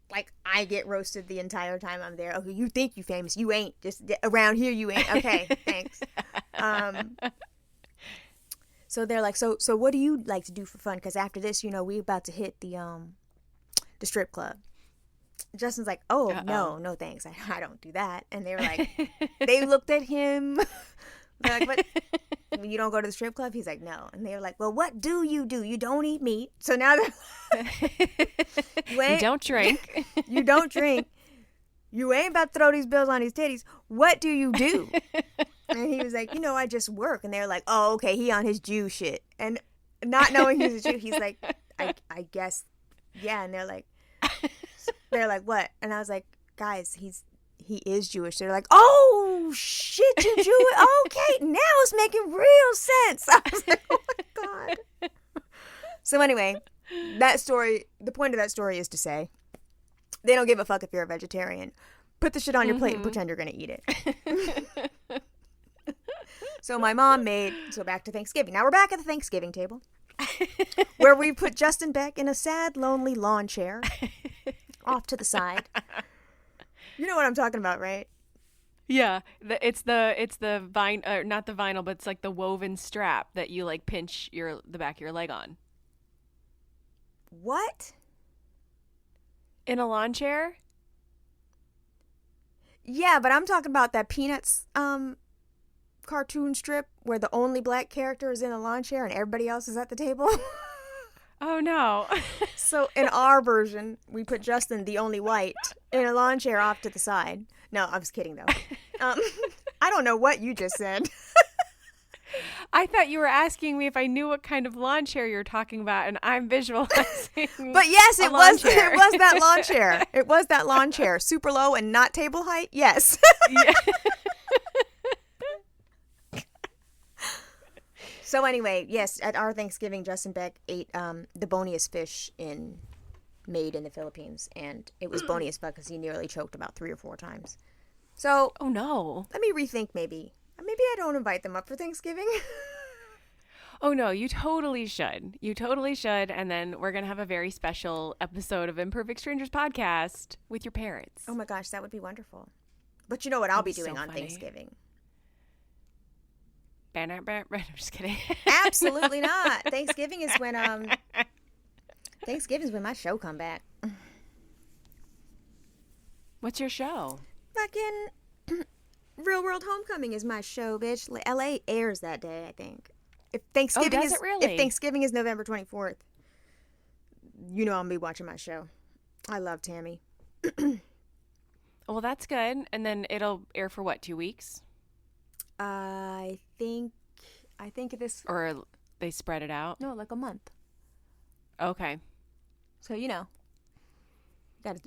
Like, I get roasted the entire time I'm there. "Okay, you think you famous. You ain't. Just around here you ain't. Okay, thanks." So they're like, so what do you like to do for fun? Because after this, we about to hit the strip club. Justin's like, "Oh, no, thanks. I don't do that." And they were like, they looked at him. They're like, "What? You don't go to the strip club?" He's like, "No." And they were like, "Well, what do? You don't eat meat." So now they're you don't drink. You don't drink. You ain't about to throw these bills on these titties. What do you do? And he was like, "I just work." And they're like, "Oh, okay, he on his Jew shit." And not knowing he's a Jew, he's like, I guess, yeah. And they're like, "What?" And I was like, "Guys, he is Jewish." They're like, "Oh shit, you Jewish? Okay, now it's making real sense." I was like, "Oh my god." So anyway, the point of that story is to say, they don't give a fuck if you're a vegetarian. Put the shit on your plate and pretend you're gonna eat it. So my mom so back to Thanksgiving. Now we're back at the Thanksgiving table, where we put Justin Beck in a sad, lonely lawn chair off to the side. You know what I'm talking about, right? Yeah, it's the vine, not the vinyl, but it's like the woven strap that you like pinch the back of your leg on. What? In a lawn chair? Yeah, but I'm talking about that Peanuts cartoon strip where the only black character is in a lawn chair and everybody else is at the table. Oh no. So in our version, we put Justin, the only white, in a lawn chair off to the side. No, I was kidding though. I don't know what you just said. I thought you were asking me if I knew what kind of lawn chair you're talking about, and I'm visualizing. But yes, it was that lawn chair. It was that lawn chair, super low and not table height. Yes. Yeah. So anyway, yes, at our Thanksgiving, Justin Beck ate the boniest fish made in the Philippines, and it was bony as fuck because he nearly choked about 3 or 4 times. So, oh no. Let me rethink maybe I don't invite them up for Thanksgiving. Oh no, you totally should. You totally should. And then we're going to have a very special episode of Imperfect Strangers podcast with your parents. Oh my gosh, that would be wonderful. But you know what I'll be doing on Thanksgiving? I'm just kidding. Absolutely not. Thanksgiving is when my show come back. What's your show? Fucking Real World Homecoming is my show, bitch. LA airs that day, I think. If Thanksgiving does it really? If Thanksgiving is November 24th, you know I'm gonna be watching my show. I love Tammy. Well, that's good. And then it'll air for what, 2 weeks? I think this, Or they spread it out? no, like a month. Okay. So you know,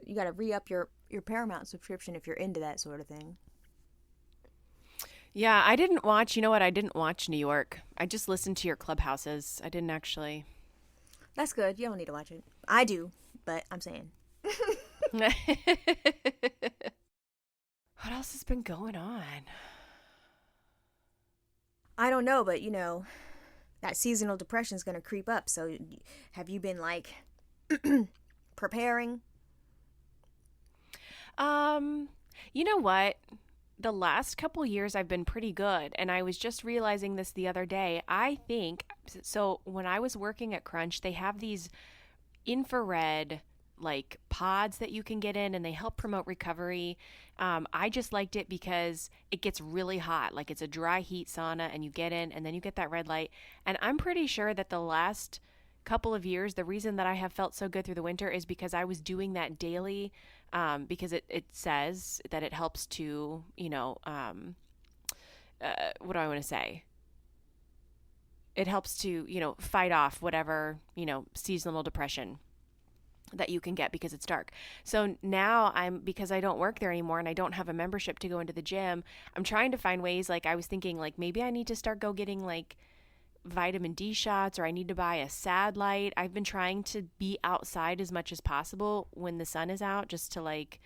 you gotta re-up your Paramount subscription if you're into that sort of thing. Yeah, I didn't watch, you know what? I didn't watch New York. I just listened to your Clubhouses. I didn't actually. That's good. You don't need to watch it. I do, but I'm saying. What else has been going on? I don't know, but you know, that seasonal depression is going to creep up. So have you been like preparing? You know what? The last couple years I've been pretty good, and I was just realizing this the other day. I think so when I was working at Crunch, they have these infrared like pods that you can get in, and they help promote recovery. I just liked it because it gets really hot, like it's a dry heat sauna, and you get in and then you get that red light. And I'm pretty sure that the last couple of years, the reason that I have felt so good through the winter is because I was doing that daily, because it says that it helps to, you know, what do I want to say? It helps to, you know, fight off whatever, you know, seasonal depression that you can get because it's dark. So now because I don't work there anymore and I don't have a membership to go into the gym, I'm trying to find ways, like I was thinking like maybe I need to start getting like vitamin D shots, or I need to buy a sad light. I've been trying to be outside as much as possible when the sun is out, just to like,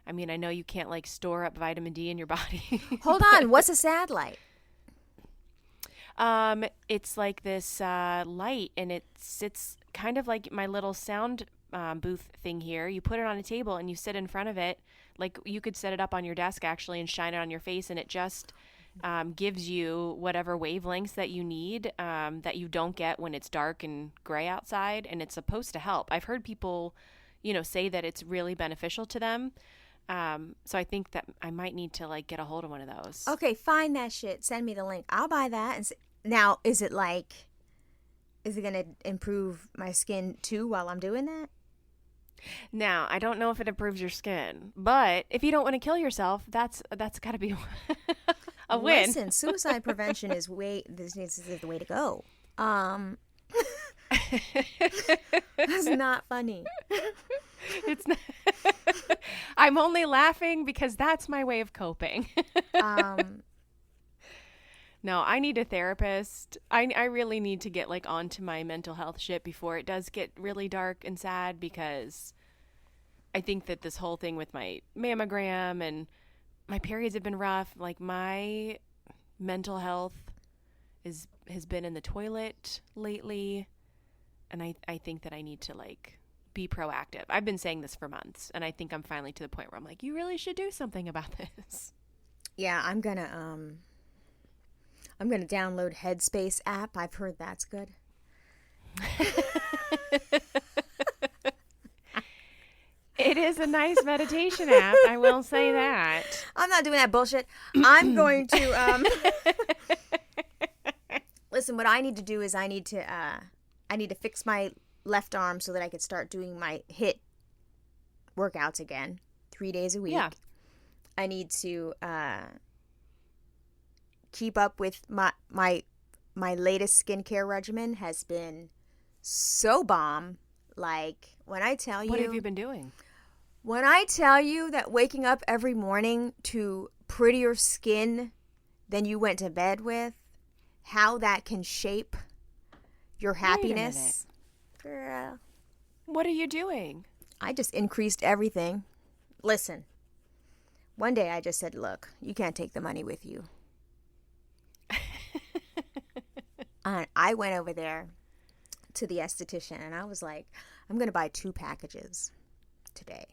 I mean, I know you can't like store up vitamin D in your body. Hold on, what's a sad light? It's like this light, and it's kind of like my little sound booth thing here. You put it on a table and you sit in front of it. Like you could set it up on your desk actually and shine it on your face, and it just gives you whatever wavelengths that you need, that you don't get when it's dark and gray outside, and it's supposed to help. I've heard people, you know, say that it's really beneficial to them. So I think that I might need to like get a hold of one of those. Okay, find that shit. Send me the link. I'll buy that. And now, is it going to improve my skin too while I'm doing that? Now, I don't know if it improves your skin, but if you don't want to kill yourself, that's got to be a win. Listen, suicide prevention is the way to go. That's not funny. It's not. I'm only laughing because that's my way of coping. No, I need a therapist. I really need to get like onto my mental health shit before it does get really dark and sad, because I think that this whole thing with my mammogram and my periods have been rough. Like my mental health has been in the toilet lately, and I think that I need to like be proactive. I've been saying this for months, and I think I'm finally to the point where I'm like, you really should do something about this. Yeah, I'm gonna download Headspace app. I've heard that's good. It is a nice meditation app, I will say that. I'm not doing that bullshit. I'm going to listen. What I need to do is I need to fix my left arm so that I could start doing my HIIT workouts again, 3 days a week. Yeah. I need to keep up with my latest skincare regimen. Has been so bomb. Like when I tell you, what have you been doing? When I tell you that waking up every morning to prettier skin than you went to bed with, how that can shape your happiness. Girl. What are you doing? I just increased everything. Listen, one day I just said, look, you can't take the money with you. I went over there to the esthetician and I was like, I'm going to buy 2 packages today.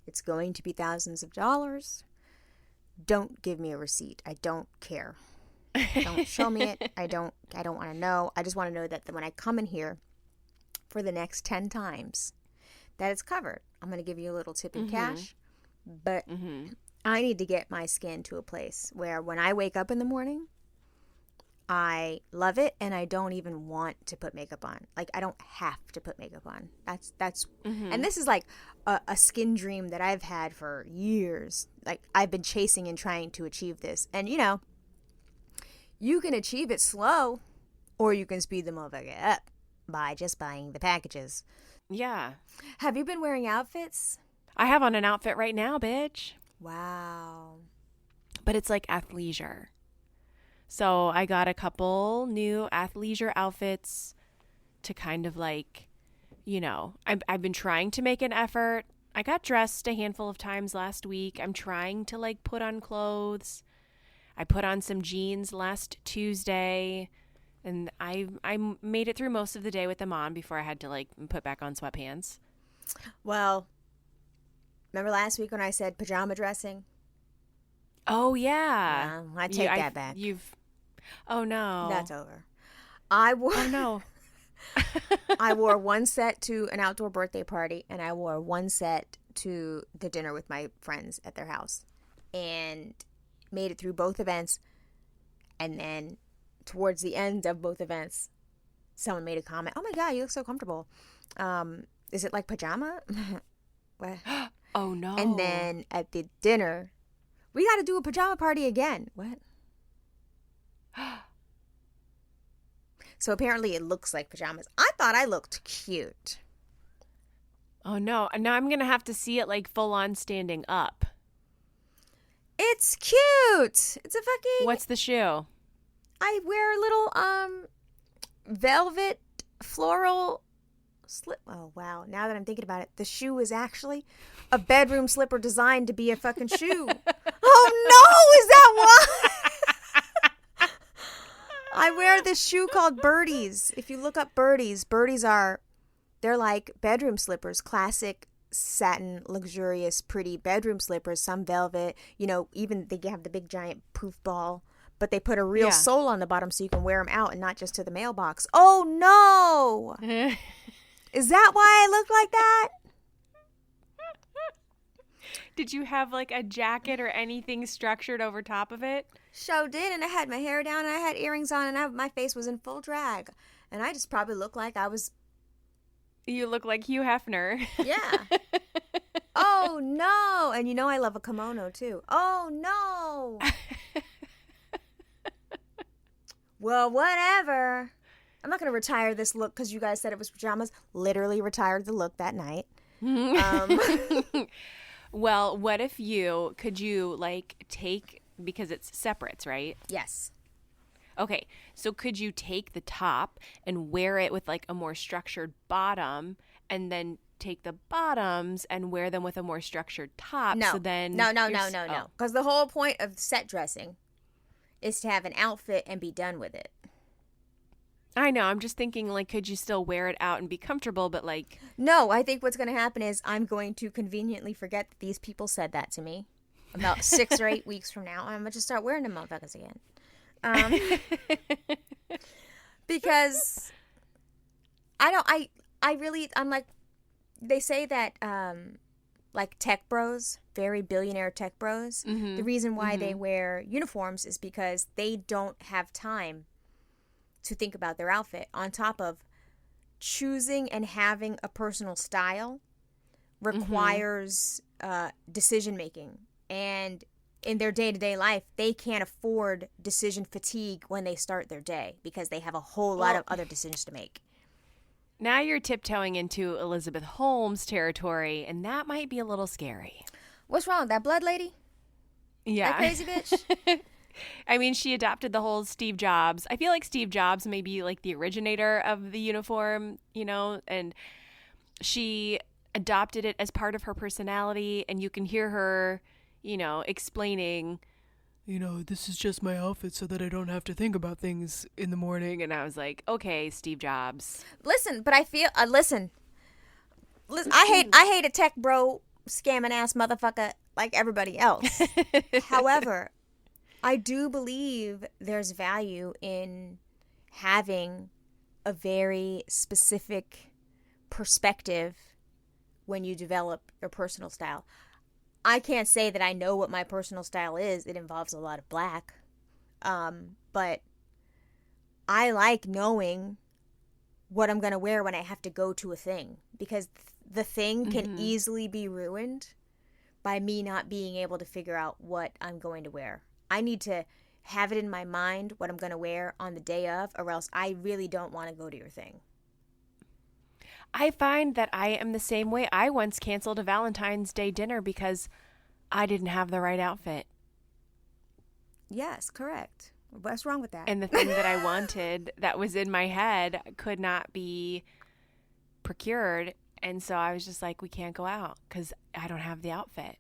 It's going to be thousands of dollars. Don't give me a receipt. I don't care. Don't show me it. I don't want to know. I just want to know that when I come in here for the next 10 times that it's covered. I'm going to give you a little tip in cash, but I need to get my skin to a place where when I wake up in the morning, I love it and I don't even want to put makeup on. Like, I don't have to put makeup on. That's and this is like a skin dream that I've had for years. Like, I've been chasing and trying to achieve this. And, you know, you can achieve it slow or you can speed the motherfucker up by just buying the packages. Yeah. Have you been wearing outfits? I have on an outfit right now, bitch. Wow. But it's like athleisure. So I got a couple new athleisure outfits to kind of like, you know, I've been trying to make an effort. I got dressed a handful of times last week. I'm trying to like put on clothes. I put on some jeans last Tuesday and I made it through most of the day with them on before I had to like put back on sweatpants. Well, remember last week when I said pajama dressing? Oh, yeah. I take that back. Oh, no. That's over. Oh, no. I wore one set to an outdoor birthday party, and I wore one set to the dinner with my friends at their house. And made it through both events. And then towards the end of both events, someone made a comment, "Oh, my God, you look so comfortable. Is it like pajama?" What? Oh, no. And then at the dinner, "We got to do a pajama party again." What? So apparently it looks like pajamas. I thought I looked cute. Oh, no. Now I'm going to have to see it like full on standing up. It's cute. It's a fucking... What's the shoe? I wear a little velvet floral slip. Oh, wow. Now that I'm thinking about it, the shoe is actually a bedroom slipper designed to be a fucking shoe. Oh, no! Is that why? I wear this shoe called Birdies. If you look up Birdies, they're like bedroom slippers, classic satin, luxurious, pretty bedroom slippers, some velvet, you know, even they have the big giant poof ball, but they put a real sole on the bottom so you can wear them out and not just to the mailbox. Oh, no! Is that why I look like that? Did you have like a jacket or anything structured over top of it? Sure did, and I had my hair down, and I had earrings on, and my face was in full drag. And I just probably looked like I was... You look like Hugh Hefner. Yeah. Oh, no. And you know I love a kimono, too. Oh, no. Well, whatever. I'm not going to retire this look because you guys said it was pajamas. Literally retired the look that night. Well, what if could you like take, because it's separates, right? Yes. Okay, so could you take the top and wear it with like a more structured bottom and then take the bottoms and wear them with a more structured top? No, so then no. Because the whole point of set dressing is to have an outfit and be done with it. I know. I'm just thinking, like, could you still wear it out and be comfortable, but like... No, I think what's going to happen is I'm going to conveniently forget that these people said that to me about 6 or 8 weeks from now. And I'm going to just start wearing them motherfuckers again. Because I'm like, they say that, like tech bros, very billionaire tech bros, the reason why they wear uniforms is because they don't have time to think about their outfit. On top of choosing and having a personal style requires decision making, and in their day-to-day life they can't afford decision fatigue when they start their day because they have a whole lot of other decisions to make. Now you're tiptoeing into Elizabeth Holmes territory, and that might be a little scary. What's wrong? That blood lady? Yeah. That crazy bitch? I mean, she adopted the whole Steve Jobs. I feel like Steve Jobs may be like the originator of the uniform, you know, and she adopted it as part of her personality, and you can hear her, you know, explaining this is just my outfit so that I don't have to think about things in the morning. And I was like, okay, Steve Jobs. Listen, but I feel listen. I hate a tech bro scamming ass motherfucker like everybody else. However, I do believe there's value in having a very specific perspective when you develop your personal style. I can't say that I know what my personal style is. It involves a lot of black. But I like knowing what I'm going to wear when I have to go to a thing, because the thing can easily be ruined by me not being able to figure out what I'm going to wear. I need to have it in my mind what I'm going to wear on the day of, or else I really don't want to go to your thing. I find that I am the same way. I once canceled a Valentine's Day dinner because I didn't have the right outfit. Yes, correct. What's wrong with that? And the thing that I wanted that was in my head could not be procured. And so I was just like, we can't go out because I don't have the outfit.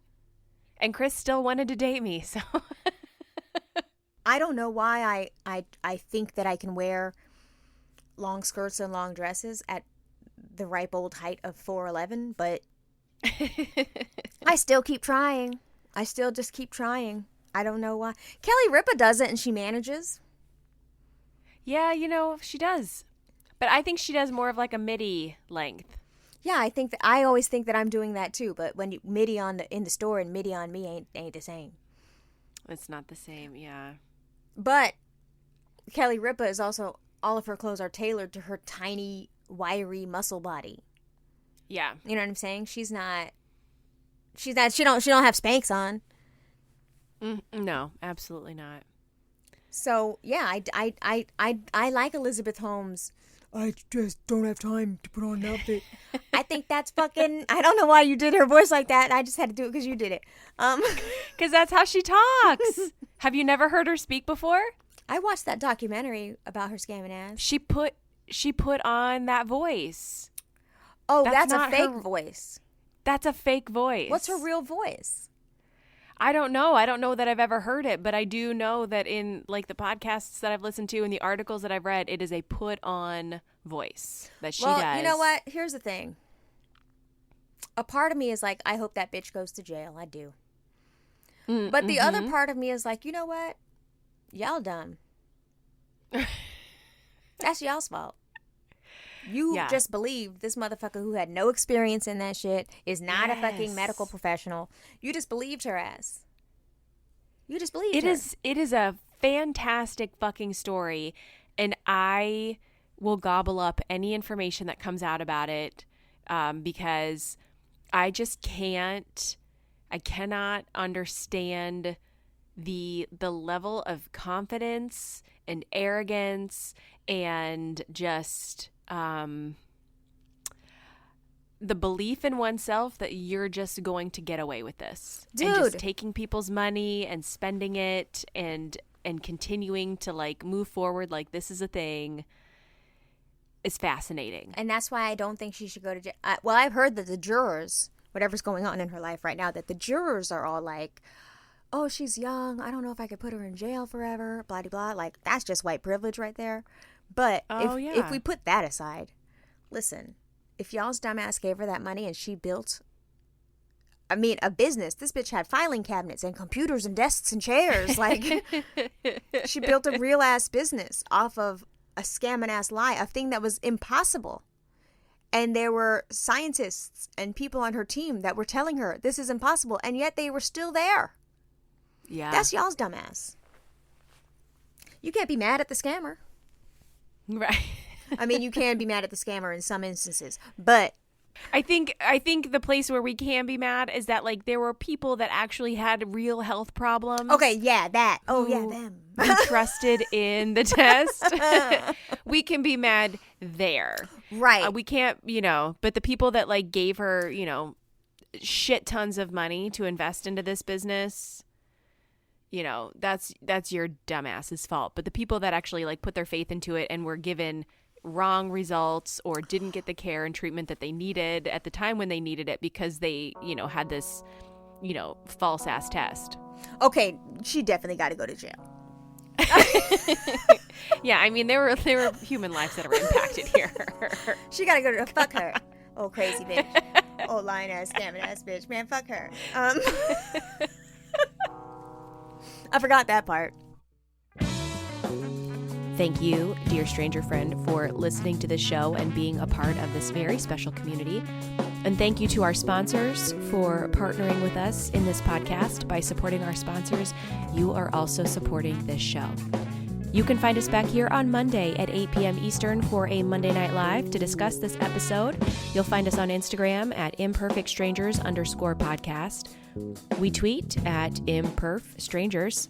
And Chris still wanted to date me. So I don't know why I think that I can wear long skirts and long dresses at the ripe old height of 4'11", but I still keep trying. I still just keep trying. I don't know why. Kelly Ripa does it and she manages. Yeah, she does. But I think she does more of like a midi length. Yeah, I always think that I'm doing that too, but when you midi in the store and midi on me ain't the same. It's not the same, yeah. But Kelly Ripa is also, all of her clothes are tailored to her tiny, wiry muscle body. Yeah. You know what I'm saying? She don't have Spanx on. No, absolutely not. So, yeah, I like Elizabeth Holmes. I just don't have time to put on an outfit. I think that's fucking, I don't know why you did her voice like that. I just had to do it because you did it. Because that's how she talks. Have you never heard her speak before? I watched that documentary about her scamming ass. She put on that voice. Oh, that's a fake voice. That's a fake voice. What's her real voice? I don't know. I don't know that I've ever heard it, but I do know that in like the podcasts that I've listened to and the articles that I've read, it is a put on voice that she does. Well, you know what? Here's the thing. A part of me is like, I hope that bitch goes to jail. I do. But the other part of me is like, you know what? Y'all dumb. That's y'all's fault. You just believe this motherfucker who had no experience in that shit is not a fucking medical professional. You just believed her ass. You just believed her. It is a fantastic fucking story, and I will gobble up any information that comes out about it because I just I cannot understand the level of confidence and arrogance and just the belief in oneself that you're just going to get away with this. Dude. And just taking people's money and spending it and continuing to like move forward like this is a thing is fascinating. And that's why I don't think she should go to jail. Well, I've heard that the jurors, whatever's going on in her life right now, that the jurors are all like, oh, she's young. I don't know if I could put her in jail forever, blah, blah, blah. Like, that's just white privilege right there. But if we put that aside, listen, if y'all's dumbass gave her that money and she built, a business, this bitch had filing cabinets and computers and desks and chairs. Like, she built a real ass business off of a scamming ass lie, a thing that was impossible. And there were scientists and people on her team that were telling her this is impossible, and yet they were still there. Yeah. That's y'all's dumbass. You can't be mad at the scammer. Right. You can be mad at the scammer in some instances, but I think the place where we can be mad is that like there were people that actually had real health problems. Okay, yeah, that. Oh, yeah, them. We trusted in the test. We can be mad there. Right. We can't, but the people that like gave her, shit tons of money to invest into this business, that's your dumbass's fault. But the people that actually like put their faith into it and were given wrong results or didn't get the care and treatment that they needed at the time when they needed it because they, had this, false ass test. Okay, she definitely got to go to jail. Yeah, I mean, there were human lives that were impacted here. She got to go to fuck her. Oh, crazy bitch. Oh, lying ass, scamming ass bitch. Man, fuck her. I forgot that part. Thank you, dear stranger friend, for listening to this show and being a part of this very special community. And thank you to our sponsors for partnering with us in this podcast. By supporting our sponsors, you are also supporting this show. You can find us back here on Monday at 8 p.m. Eastern for a Monday Night Live to discuss this episode. You'll find us on Instagram at imperfectstrangers_podcast. We tweet at imperfstrangers.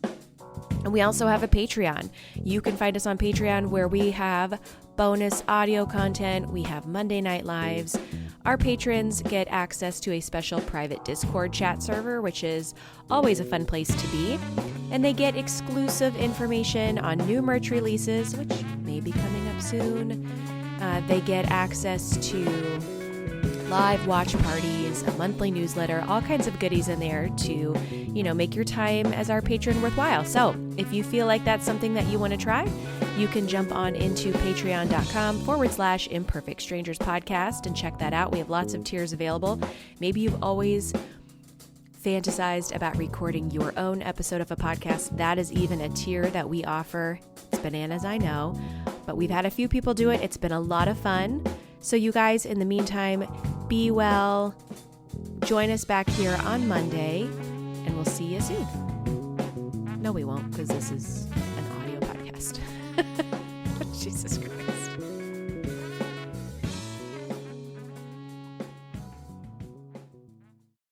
And we also have a Patreon. You can find us on Patreon where we have bonus audio content. We have Monday Night Lives. Our patrons get access to a special private Discord chat server, which is always a fun place to be. And they get exclusive information on new merch releases, which may be coming up soon. They get access to live watch parties, a monthly newsletter, all kinds of goodies in there to, make your time as our patron worthwhile. So if you feel like that's something that you want to try, you can jump on into patreon.com/Imperfect Strangers Podcast and check that out. We have lots of tiers available. Maybe you've always fantasized about recording your own episode of a podcast. That is even a tier that we offer. It's bananas, I know, but we've had a few people do it. It's been a lot of fun. So you guys, in the meantime, be well. Join us back here on Monday, and we'll see you soon. No, we won't, because this is an audio podcast. Jesus Christ.